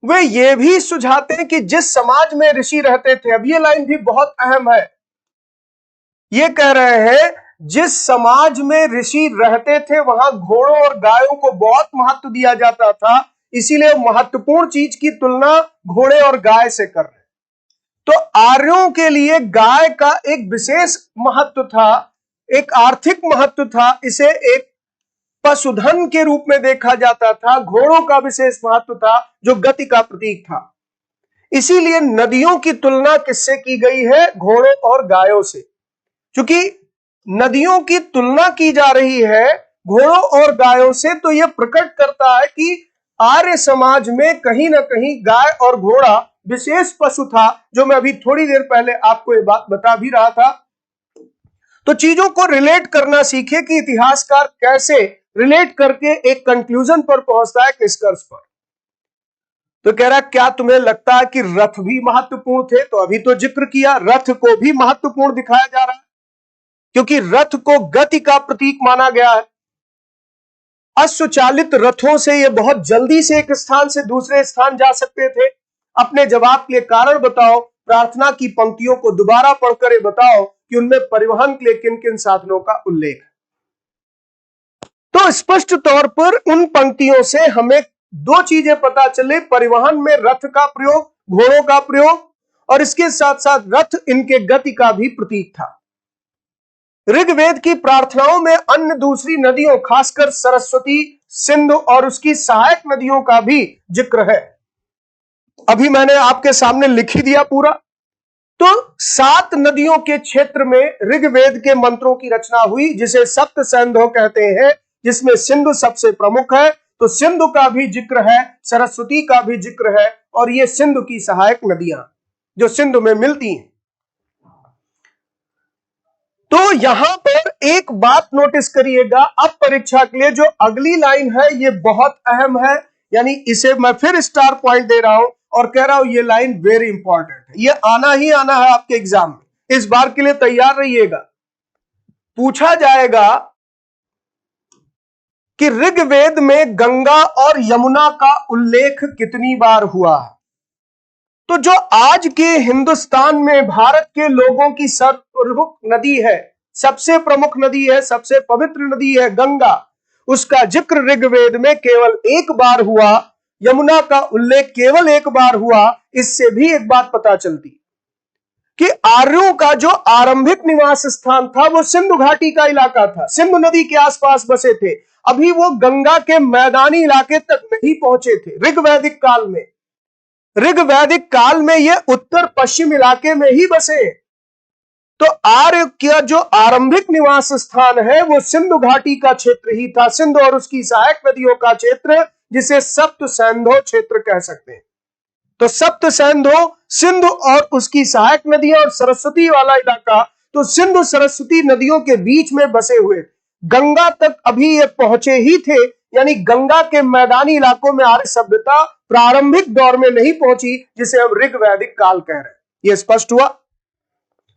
वे ये भी सुझाते हैं कि जिस समाज में ऋषि रहते थे, अब ये लाइन भी बहुत अहम है, ये कह रहे हैं जिस समाज में ऋषि रहते थे वहां घोड़ों और गायों को बहुत महत्व दिया जाता था, इसीलिए महत्वपूर्ण चीज की तुलना घोड़े और गाय से कर रहे हैं। तो आर्यों के लिए गाय का एक विशेष महत्व था, एक आर्थिक महत्व था, इसे एक पशुधन के रूप में देखा जाता था। घोड़ों का विशेष महत्व था जो गति का प्रतीक था। इसीलिए नदियों की तुलना किससे की गई है? घोड़ों और गायों से। क्योंकि नदियों की तुलना की जा रही है घोड़ों और गायों से, तो यह प्रकट करता है कि आर्य समाज में कहीं ना कहीं गाय और घोड़ा विशेष पशु था, जो मैं अभी थोड़ी देर पहले आपको ये बात बता भी रहा था। तो चीजों को रिलेट करना सीखे कि इतिहासकार कैसे रिलेट करके एक कंक्लूजन पर पहुंचता है, निष्कर्ष पर। तो कह रहा क्या तुम्हें लगता है कि रथ भी महत्वपूर्ण थे? तो अभी तो जिक्र किया, रथ को भी महत्वपूर्ण दिखाया जा रहा है, क्योंकि रथ को गति का प्रतीक माना गया है। अश्वचालित रथों से ये बहुत जल्दी से एक स्थान से दूसरे स्थान जा सकते थे। अपने जवाब के लिए कारण बताओ, प्रार्थना की पंक्तियों को दोबारा पढ़कर बताओ कि उनमें परिवहन के लिए किन किन साधनों का उल्लेख है। तो स्पष्ट तौर पर उन पंक्तियों से हमें दो चीजें पता चले, परिवहन में रथ का प्रयोग, घोड़ों का प्रयोग, और इसके साथ साथ रथ इनके गति का भी प्रतीक था। ऋग्वेद की प्रार्थनाओं में अन्य दूसरी नदियों, खासकर सरस्वती, सिंधु और उसकी सहायक नदियों का भी जिक्र है। अभी मैंने आपके सामने लिख ही दिया पूरा। तो 7 नदियों के क्षेत्र में ऋग्वेद के मंत्रों की रचना हुई, जिसे सप्त सैंधव कहते हैं, जिसमें सिंधु सबसे प्रमुख है। तो सिंधु का भी जिक्र है, सरस्वती का भी जिक्र है, और ये सिंधु की सहायक नदियां जो सिंधु में मिलती हैं। तो यहां पर एक बात नोटिस करिएगा, अब परीक्षा के लिए जो अगली लाइन है ये बहुत अहम है, यानी इसे मैं फिर स्टार पॉइंट दे रहा हूं और कह रहा हूं ये लाइन वेरी इंपॉर्टेंट है, ये आना ही आना है आपके एग्जाम में। इस बार के लिए तैयार रहिएगा। पूछा जाएगा कि ऋग्वेद में गंगा और यमुना का उल्लेख कितनी बार हुआ है। तो जो आज के हिंदुस्तान में भारत के लोगों की सर्वप्रमुख नदी है, सबसे प्रमुख नदी है, सबसे पवित्र नदी है गंगा, उसका जिक्र ऋग्वेद में केवल एक बार हुआ। यमुना का उल्लेख केवल एक बार हुआ। इससे भी एक बात पता चलती कि आर्यों का जो आरंभिक निवास स्थान था वो सिंधु घाटी का इलाका था, सिंधु नदी के आसपास बसे थे। अभी वो गंगा के मैदानी इलाके तक नहीं पहुंचे थे ऋग्वैदिक काल में। ऋग्वैदिक काल में ये उत्तर पश्चिम इलाके में ही बसे। तो आर्य का जो आरंभिक निवास स्थान है वो सिंधु घाटी का क्षेत्र ही था, सिंधु और उसकी सहायक नदियों का क्षेत्र, जिसे सप्त सैंधव क्षेत्र कह सकते हैं। तो सप्त सैंधव सिंधु और उसकी सहायक नदियां और सरस्वती वाला इलाका, तो सिंधु सरस्वती नदियों के बीच में बसे हुए। गंगा तक अभी ये पहुंचे ही थे, यानी गंगा के मैदानी इलाकों में आर्य सभ्यता प्रारंभिक दौर में नहीं पहुंची, जिसे हम ऋग्वैदिक काल कह रहे हैं। यह स्पष्ट हुआ।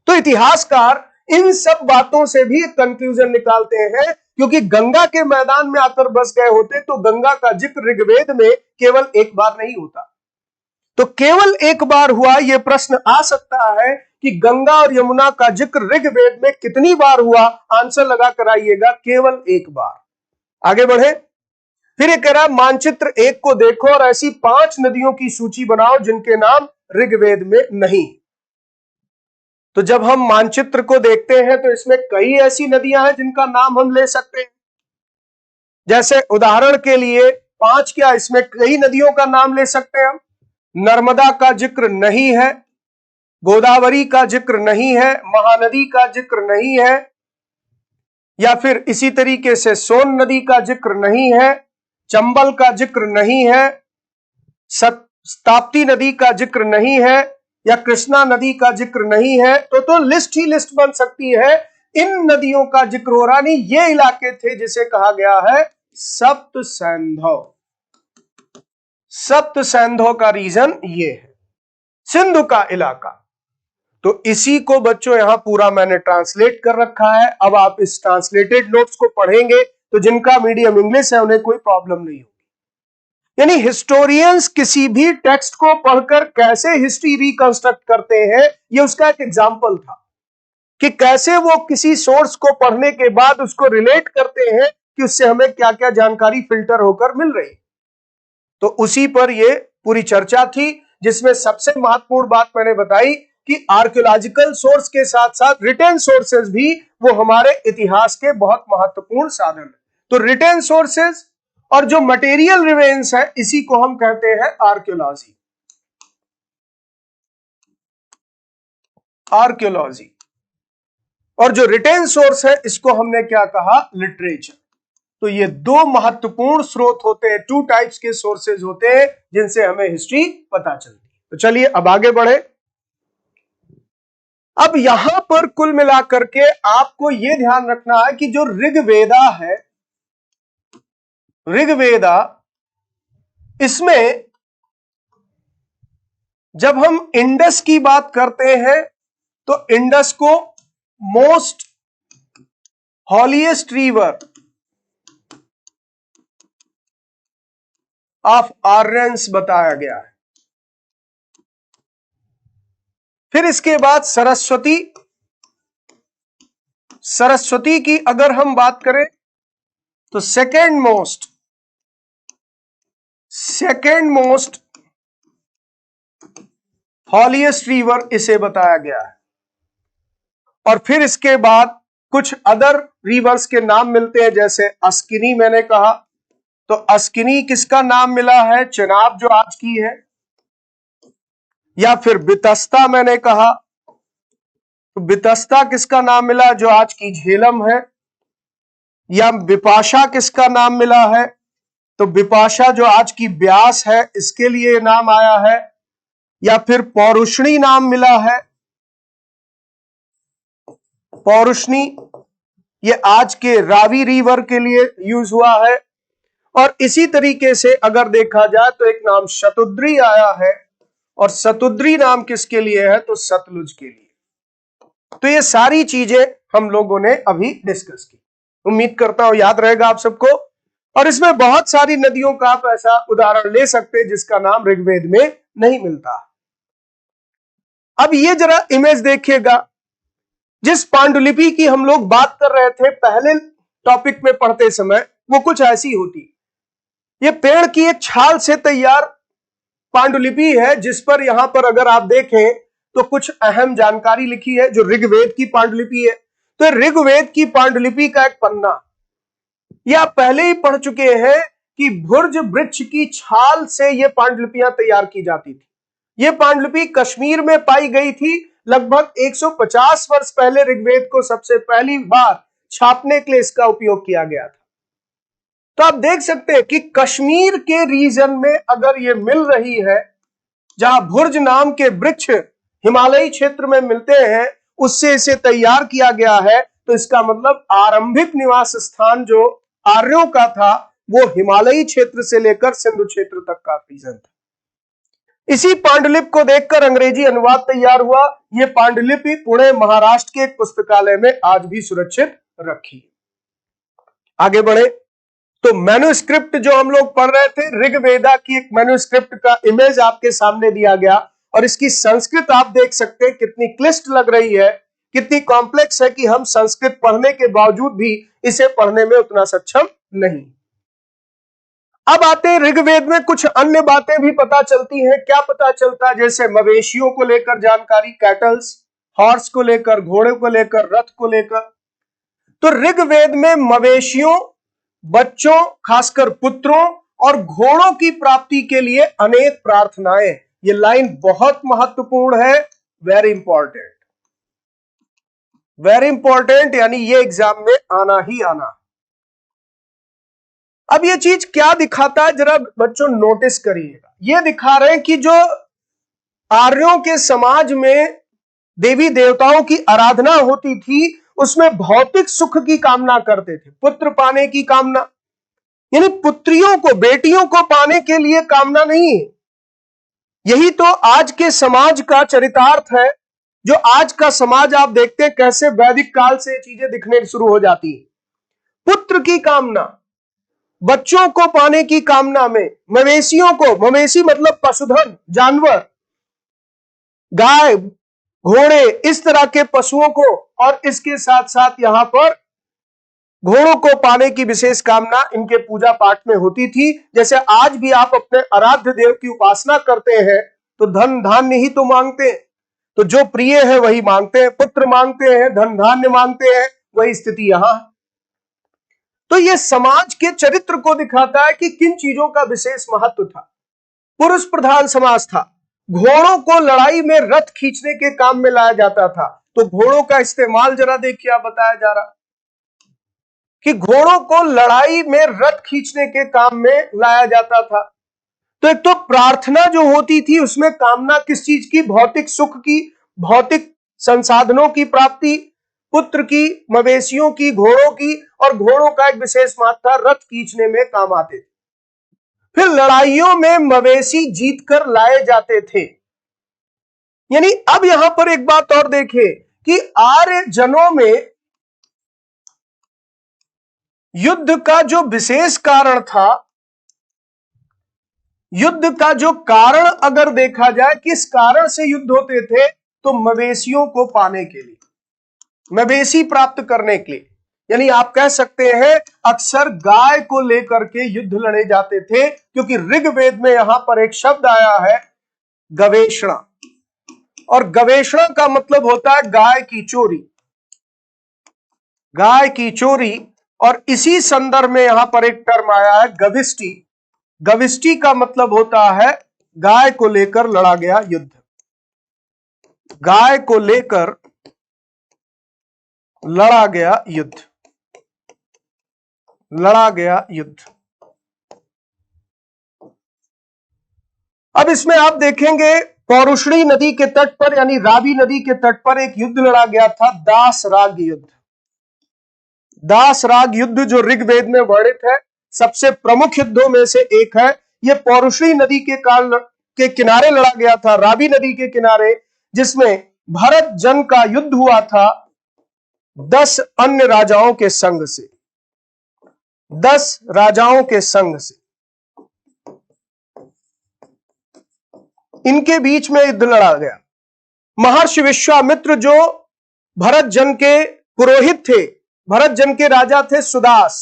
तो इतिहासकार इन सब बातों से भी एक कंक्लूजन निकालते हैं, क्योंकि गंगा के मैदान में आकर बस गए होते तो गंगा का जिक्र ऋग्वेद में केवल एक बार नहीं होता। तो केवल एक बार हुआ, यह प्रश्न आ सकता है कि गंगा और यमुना का जिक्र ऋग्वेद में कितनी बार हुआ। आंसर लगा कर आइएगा, केवल एक बार। आगे बढ़े। फिर ये कह रहा है मानचित्र 1 को देखो और ऐसी 5 नदियों की सूची बनाओ जिनके नाम ऋग्वेद में नहीं। तो जब हम मानचित्र को देखते हैं तो इसमें कई ऐसी नदियां हैं जिनका नाम हम ले सकते हैं। जैसे उदाहरण के लिए 5 क्या, इसमें कई नदियों का नाम ले सकते हैं हम। नर्मदा का जिक्र नहीं है, गोदावरी का जिक्र नहीं है, महानदी का जिक्र नहीं है, या फिर इसी तरीके से सोन नदी का जिक्र नहीं है, चंबल का जिक्र नहीं है, ताप्ती नदी का जिक्र नहीं है, या कृष्णा नदी का जिक्र नहीं है। तो लिस्ट ही लिस्ट बन सकती है। इन नदियों का जिक्र हो रहा नहीं। ये इलाके थे जिसे कहा गया है सप्त सैंधव। सप्त सैंधव का रीजन ये है, सिंधु का इलाका। तो इसी को बच्चों यहां पूरा मैंने ट्रांसलेट कर रखा है। अब आप इस ट्रांसलेटेड नोट्स को पढ़ेंगे तो जिनका मीडियम इंग्लिश है उन्हें कोई प्रॉब्लम नहीं होगी। यानी हिस्टोरियंस किसी भी टेक्स्ट को पढ़कर कैसे हिस्ट्री रिकंस्ट्रक्ट करते हैं, ये उसका एक एग्जांपल था कि कैसे वो किसी सोर्स को पढ़ने के बाद उसको रिलेट करते हैं कि उससे हमें क्या क्या जानकारी फिल्टर होकर मिल रही। तो उसी पर ये पूरी चर्चा थी, जिसमें सबसे महत्वपूर्ण बात मैंने बताई कि आर्कियोलॉजिकल सोर्स के साथ साथ रिटेन सोर्सेज भी वो हमारे इतिहास के बहुत महत्वपूर्ण साधन है। तो रिटेन सोर्सेज और जो मटेरियल रिमेन्स है इसी को हम कहते हैं आर्कियोलॉजी। आर्कियोलॉजी और जो रिटेन सोर्स है इसको हमने क्या कहा, लिटरेचर। तो ये 2 महत्वपूर्ण स्रोत होते हैं, 2 टाइप्स के सोर्सेज होते हैं जिनसे हमें हिस्ट्री पता चलती है। तो चलिए अब आगे बढ़े। अब यहां पर कुल मिलाकर के आपको यह ध्यान रखना है कि जो ऋग्वेदा है, ऋग्वेदा, इसमें जब हम इंडस की बात करते हैं तो इंडस को मोस्ट हॉलीएस्ट रिवर ऑफ आर्यंस बताया गया है। फिर इसके बाद सरस्वती, सरस्वती की अगर हम बात करें तो सेकेंड मोस्ट हॉलीएस्ट रिवर इसे बताया गया है। और फिर इसके बाद कुछ अदर रिवर्स के नाम मिलते हैं, जैसे अस्किनी मैंने कहा, तो अस्किनी किसका नाम मिला है, चेनाब जो आज की है। या फिर बितस्ता मैंने कहा, तो बितस्ता किसका नाम मिला? जो आज की झेलम है। या बिपाशा किसका नाम मिला है? तो बिपाशा जो आज की ब्यास है, इसके लिए नाम आया है। या फिर पौरुषणी नाम मिला है। पौरुषणी ये आज के रावी रिवर के लिए यूज हुआ है। और इसी तरीके से अगर देखा जाए तो एक नाम शतुद्री आया है, और शतुद्री नाम किसके लिए है? तो सतलुज के लिए। तो ये सारी चीजें हम लोगों ने अभी डिस्कस की, उम्मीद करता हूं याद रहेगा आप सबको। और इसमें बहुत सारी नदियों का आप ऐसा उदाहरण ले सकते हैं जिसका नाम ऋग्वेद में नहीं मिलता। अब ये जरा इमेज देखिएगा, जिस पांडुलिपि की हम लोग बात कर रहे थे पहले टॉपिक में पढ़ते समय, वो कुछ ऐसी होती। ये पेड़ की एक छाल से तैयार पांडुलिपि है, जिस पर यहां पर अगर आप देखें तो कुछ अहम जानकारी लिखी है, जो ऋग्वेद की पांडुलिपि है। तो ऋग्वेद की पांडुलिपि का एक पन्ना, यह आप पहले ही पढ़ चुके हैं कि भुर्ज वृक्ष की छाल से ये पांडुलिपियां तैयार की जाती थी। ये पांडुलिपि कश्मीर में पाई गई थी। लगभग 150 वर्ष पहले ऋग्वेद को सबसे पहली बार छापने के लिए इसका उपयोग किया गया था। तो आप देख सकते हैं कि कश्मीर के रीजन में अगर ये मिल रही है, जहां भुर्ज नाम के वृक्ष हिमालयी क्षेत्र में मिलते हैं, उससे इसे तैयार किया गया है, तो इसका मतलब आरंभिक निवास स्थान जो आर्यों का था वो हिमालयी क्षेत्र से लेकर सिंधु क्षेत्र तक का रीजन था। इसी पांडुलिपि को देखकर अंग्रेजी अनुवाद तैयार हुआ। यह पांडुलिपि पुणे महाराष्ट्र के एक पुस्तकालय में आज भी सुरक्षित रखी। आगे बढ़े तो मैन्युस्क्रिप्ट जो हम लोग पढ़ रहे थे, ऋग्वेदा की एक मैन्युस्क्रिप्ट का इमेज आपके सामने दिया गया, और इसकी संस्कृत आप देख सकते हैं कितनी क्लिष्ट लग रही है, कितनी कॉम्प्लेक्स है कि हम संस्कृत पढ़ने के बावजूद भी इसे पढ़ने में उतना सक्षम नहीं। अब आते हैं ऋग्वेद में कुछ अन्य बातें भी पता चलती हैं। क्या पता चलता है? जैसे मवेशियों को लेकर जानकारी, कैटल्स, हॉर्स को लेकर, घोड़े को लेकर, रथ को लेकर। तो ऋग्वेद में मवेशियों, बच्चों, खासकर पुत्रों और घोड़ों की प्राप्ति के लिए अनेक प्रार्थनाएं। ये लाइन बहुत महत्वपूर्ण है, वेरी इंपॉर्टेंट, वेरी इंपॉर्टेंट, यानी ये एग्जाम में आना ही आना। अब ये चीज क्या दिखाता है, जरा बच्चों नोटिस करिएगा। ये दिखा रहे हैं कि जो आर्यों के समाज में देवी देवताओं की आराधना होती थी, उसमें भौतिक सुख की कामना करते थे, पुत्र पाने की कामना, यानी पुत्रियों को, बेटियों को पाने के लिए कामना नहीं है। यही तो आज के समाज का चरितार्थ है। जो आज का समाज आप देखते हैं कैसे वैदिक काल से चीजें दिखने शुरू हो जाती है। पुत्र की कामना, बच्चों को पाने की कामना में मवेशियों को, मवेशी मतलब पशुधन, जानवर, गाय, घोड़े, इस तरह के पशुओं को, और इसके साथ साथ यहां पर घोड़ों को पाने की विशेष कामना इनके पूजा पाठ में होती थी। जैसे आज भी आप अपने आराध्य देव की उपासना करते हैं तो धन धान्य ही तो मांगते हैं, तो जो प्रिय है वही मांगते हैं, पुत्र मांगते हैं, धन धान्य मांगते हैं, वही स्थिति यहां है। तो यह समाज के चरित्र को दिखाता है कि किन चीजों का विशेष महत्व था। पुरुष प्रधान समाज था। घोड़ों को लड़ाई में रथ खींचने के काम में लाया जाता था। तो घोड़ों का इस्तेमाल जरा देखिए, आप बताया जा रहा कि घोड़ों को लड़ाई में रथ खींचने के काम में लाया जाता था। तो एक तो प्रार्थना जो होती थी उसमें कामना किस चीज की? भौतिक सुख की, भौतिक संसाधनों की प्राप्ति, पुत्र की, मवेशियों की, घोड़ों की, और घोड़ों का एक विशेष महत्व था, रथ खींचने में काम आते थे। फिर लड़ाइयों में मवेशी जीतकर लाए जाते थे। यानी अब यहां पर एक बात और देखें कि आर्य जनों में युद्ध का जो विशेष कारण था, युद्ध का जो कारण अगर देखा जाए, किस कारण से युद्ध होते थे, तो मवेशियों को पाने के लिए, मवेशी प्राप्त करने के लिए। यानी आप कह सकते हैं अक्सर गाय को लेकर के युद्ध लड़े जाते थे, क्योंकि ऋग्वेद में यहां पर एक शब्द आया है गवेषणा, और गवेषणा का मतलब होता है गाय की चोरी, गाय की चोरी। और इसी संदर्भ में यहां पर एक टर्म आया है गविष्टि। गविष्टि का मतलब होता है गाय को लेकर लड़ा गया युद्ध। गाय को लेकर लड़ा गया युद्ध, लड़ा गया युद्ध। अब इसमें आप देखेंगे पौरुषणी नदी के तट पर यानी रावी नदी के तट पर एक युद्ध लड़ा गया था, दासराग युद्ध। दासराग युद्ध जो ऋग्वेद में वर्णित है, सबसे प्रमुख युद्धों में से एक है। यह पौरुषणी नदी के किनारे लड़ा गया था, रावी नदी के किनारे, जिसमें भरत जन का युद्ध हुआ था 10 अन्य राजाओं के संग से, 10 राजाओं के संग से। इनके बीच में युद्ध लड़ा गया। महर्षि विश्वामित्र जो भरत जन के पुरोहित थे, भरत जन के राजा थे सुदास,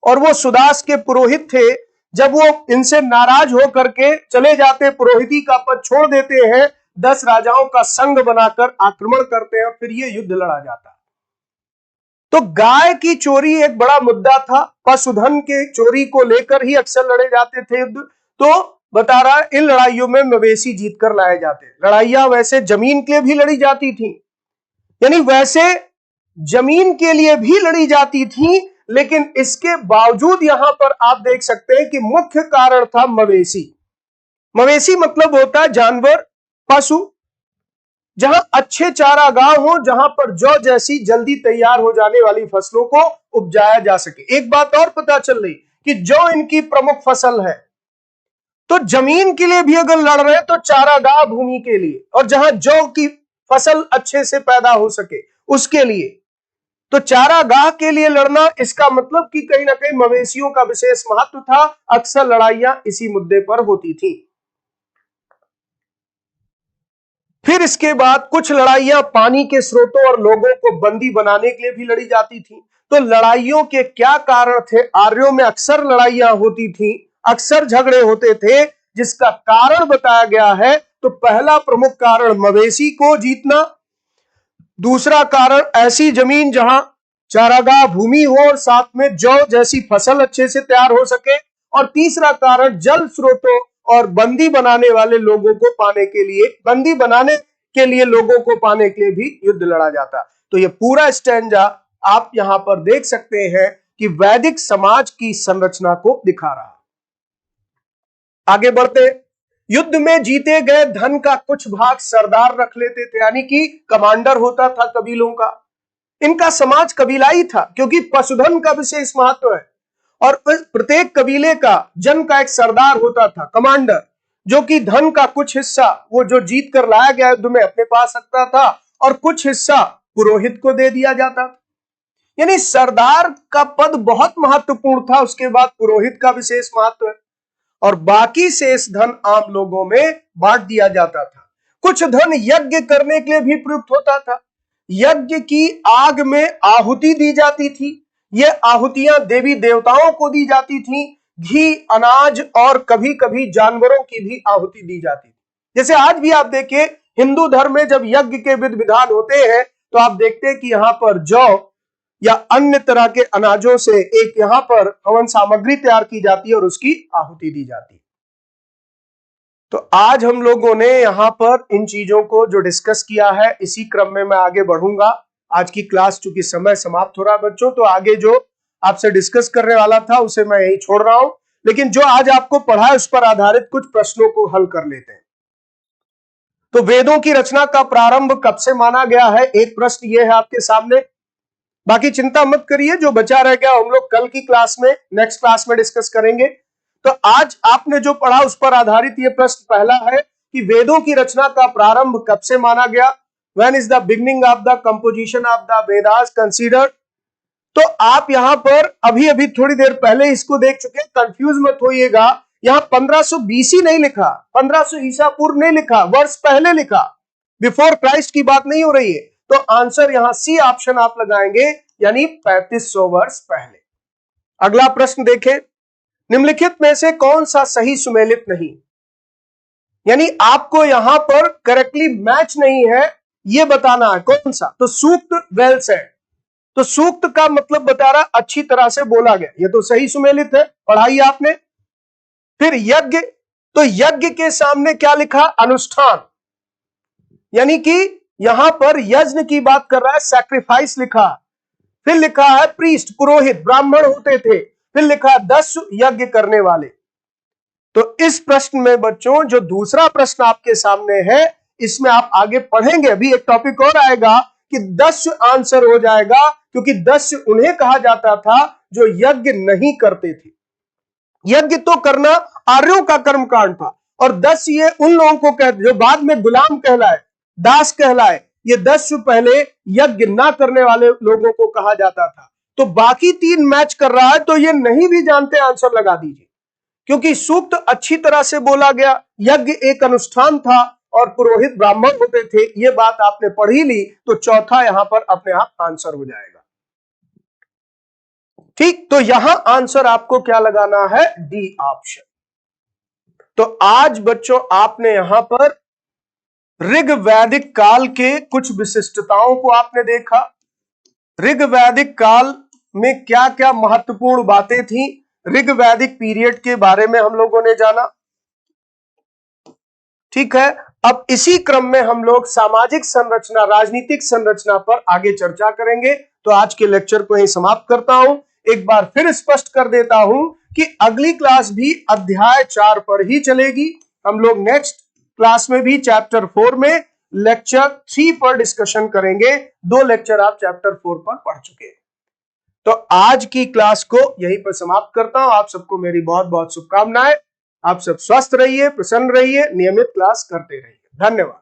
और वो सुदास के पुरोहित थे। जब वो इनसे नाराज होकर के चले जाते, पुरोहिती का पद छोड़ देते हैं, 10 राजाओं का संग बनाकर आक्रमण करते हैं और फिर ये युद्ध लड़ा जाता। तो गाय की चोरी एक बड़ा मुद्दा था, पशुधन के चोरी को लेकर ही अक्सर लड़े जाते थे युद्ध। तो बता रहा है इन लड़ाइयों में मवेशी जीतकर लाए जाते। लड़ाइयां वैसे जमीन के लिए भी लड़ी जाती थी, यानी वैसे जमीन के लिए भी लड़ी जाती थी, लेकिन इसके बावजूद यहां पर आप देख सकते हैं कि मुख्य कारण था मवेशी। मवेशी मतलब होता है जानवर, पशु। जहां अच्छे चारागाह हो, जहां पर जौ जैसी जल्दी तैयार हो जाने वाली फसलों को उपजाया जा सके। एक बात और पता चल रही कि जौ इनकी प्रमुख फसल है, तो जमीन के लिए भी अगर लड़ रहे हैं तो चारागाह भूमि के लिए, और जहां जौ की फसल अच्छे से पैदा हो सके उसके लिए, तो चारागाह के लिए लड़ना, इसका मतलब कि कहीं ना कहीं मवेशियों का विशेष महत्व था। अक्सर लड़ाइयां इसी मुद्दे पर होती थी। फिर इसके बाद कुछ लड़ाइयां पानी के स्रोतों और लोगों को बंदी बनाने के लिए भी लड़ी जाती थी। तो लड़ाइयों के क्या कारण थे? आर्यों में अक्सर लड़ाइयां होती थी, अक्सर झगड़े होते थे, जिसका कारण बताया गया है। तो पहला प्रमुख कारण मवेशी को जीतना, दूसरा कारण ऐसी जमीन जहां चारागाह भूमि हो और साथ में जौ जैसी फसल अच्छे से तैयार हो सके, और तीसरा कारण जल स्रोतों और बंदी बनाने वाले लोगों को पाने के लिए, बंदी बनाने के लिए लोगों को पाने के लिए भी युद्ध लड़ा जाता। तो ये पूरा स्टैंजा आप यहां पर देख सकते हैं कि वैदिक समाज की संरचना को दिखा रहा। आगे बढ़ते, युद्ध में जीते गए धन का कुछ भाग सरदार रख लेते थे, यानी कि कमांडर होता था कबीलों का। इनका समाज कबीलाई था क्योंकि पशुधन का विशेष महत्व है, और प्रत्येक कबीले का जन का एक सरदार होता था, कमांडर, जो कि धन का कुछ हिस्सा वो जो जीत कर लाया गया युद्ध में अपने पास रखता था, और कुछ हिस्सा पुरोहित को दे दिया जाता था। यानी सरदार का पद बहुत महत्वपूर्ण था, उसके बाद पुरोहित का विशेष महत्व है, और बाकी शेष धन आम लोगों में बांट दिया जाता था। कुछ धन यज्ञ करने के लिए भी प्रयुक्त होता था। यज्ञ की आग में आहुति दी जाती थी, ये आहुतियां देवी देवताओं को दी जाती थी। घी, अनाज और कभी कभी जानवरों की भी आहुति दी जाती थी। जैसे आज भी आप देखिए हिंदू धर्म में जब यज्ञ के विधि विधान होते हैं तो आप देखते हैं कि यहां पर जौ या अन्य तरह के अनाजों से एक यहां पर हवन सामग्री तैयार की जाती है और उसकी आहुति दी जाती है। तो आज हम लोगों ने यहां पर इन चीजों को जो डिस्कस किया है, इसी क्रम में मैं आगे बढ़ूंगा। आज की क्लास चूंकि समय समाप्त हो रहा है बच्चों, तो आगे जो आपसे डिस्कस करने वाला था उसे मैं यही छोड़ रहा हूं, लेकिन जो आज आपको पढ़ा है उस पर आधारित कुछ प्रश्नों को हल कर लेते हैं। तो वेदों की रचना का प्रारंभ कब से माना गया है? एक प्रश्न ये है आपके सामने। बाकी चिंता मत करिए, जो बचा रह गया हम लोग कल की क्लास में, नेक्स्ट क्लास में डिस्कस करेंगे। तो आज आपने जो पढ़ा उस पर आधारित ये प्रश्न पहला है कि वेदों की रचना का प्रारंभ कब से माना गया? When is the beginning of the composition of the Vedas considered? तो आप यहां पर अभी अभी थोड़ी देर पहले इसको देख चुके, कंफ्यूज मत होइएगा। यहां 1500 BC नहीं लिखा, 1500 ईसा पूर्व नहीं लिखा, वर्ष पहले लिखा, बिफोर क्राइस्ट की बात नहीं हो रही है। तो आंसर यहां सी ऑप्शन आप लगाएंगे, यानी 3500 वर्ष पहले। अगला प्रश्न देखें, निम्नलिखित में से कौन सा सही सुमेलित नहीं? यानी आपको यहां पर करेक्टली मैच नहीं है, यह बताना है कौन सा। तो सूक्त, वेल सेड। तो सूक्त का मतलब बता रहा अच्छी तरह से बोला गया, यह तो सही सुमेलित है, पढ़ाई आपने। फिर यज्ञ, तो यज्ञ के सामने क्या लिखा? अनुष्ठान, यानी कि यहां पर यज्ञ की बात कर रहा है, सैक्रिफाइस लिखा, फिर लिखा है प्रीस्ट, पुरोहित, ब्राह्मण होते थे, फिर लिखा है 10 यज्ञ करने वाले। तो इस प्रश्न में बच्चों जो दूसरा प्रश्न आपके सामने है, इसमें आप आगे पढ़ेंगे, अभी एक टॉपिक और आएगा कि 10 आंसर हो जाएगा, क्योंकि 10 उन्हें कहा जाता था जो यज्ञ नहीं करते थे। यज्ञ तो करना आर्यों का कर्मकांड था, और 10 ये उन लोगों को कहते जो बाद में गुलाम कहलाए, दास कहलाए। ये 10 पहले यज्ञ ना करने वाले लोगों को कहा जाता था। तो बाकी 3 मैच कर रहा है, तो ये नहीं भी जानते आंसर लगा दीजिए, क्योंकि सूक्त अच्छी तरह से बोला गया। यज्ञ एक अनुष्ठान था और पुरोहित ब्राह्मण होते थे, ये बात आपने पढ़ी ली, तो चौथा यहां पर अपने आप आंसर हो जाएगा। ठीक, तो यहां आंसर आपको क्या लगाना है? D option. तो आज बच्चों आपने यहां पर ऋग वैदिक काल के कुछ विशिष्टताओं को आपने देखा। ऋग वैदिक काल में क्या क्या महत्वपूर्ण बातें थी, ऋग वैदिक पीरियड के बारे में हम लोगों ने जाना। ठीक है, अब इसी क्रम में हम लोग सामाजिक संरचना, राजनीतिक संरचना पर आगे चर्चा करेंगे। तो आज के लेक्चर को यहीं समाप्त करता हूं। एक बार फिर स्पष्ट कर देता हूं कि अगली क्लास भी अध्याय 4 पर ही चलेगी। हम लोग नेक्स्ट क्लास में भी चैप्टर 4 में लेक्चर 3 पर डिस्कशन करेंगे। 2 लेक्चर आप चैप्टर 4 पर पढ़ चुके हैं। तो आज की क्लास को यहीं पर समाप्त करता हूं। आप सबको मेरी बहुत बहुत शुभकामनाएं। आप सब स्वस्थ रहिए, प्रसन्न रहिए, नियमित क्लास करते रहिए। धन्यवाद।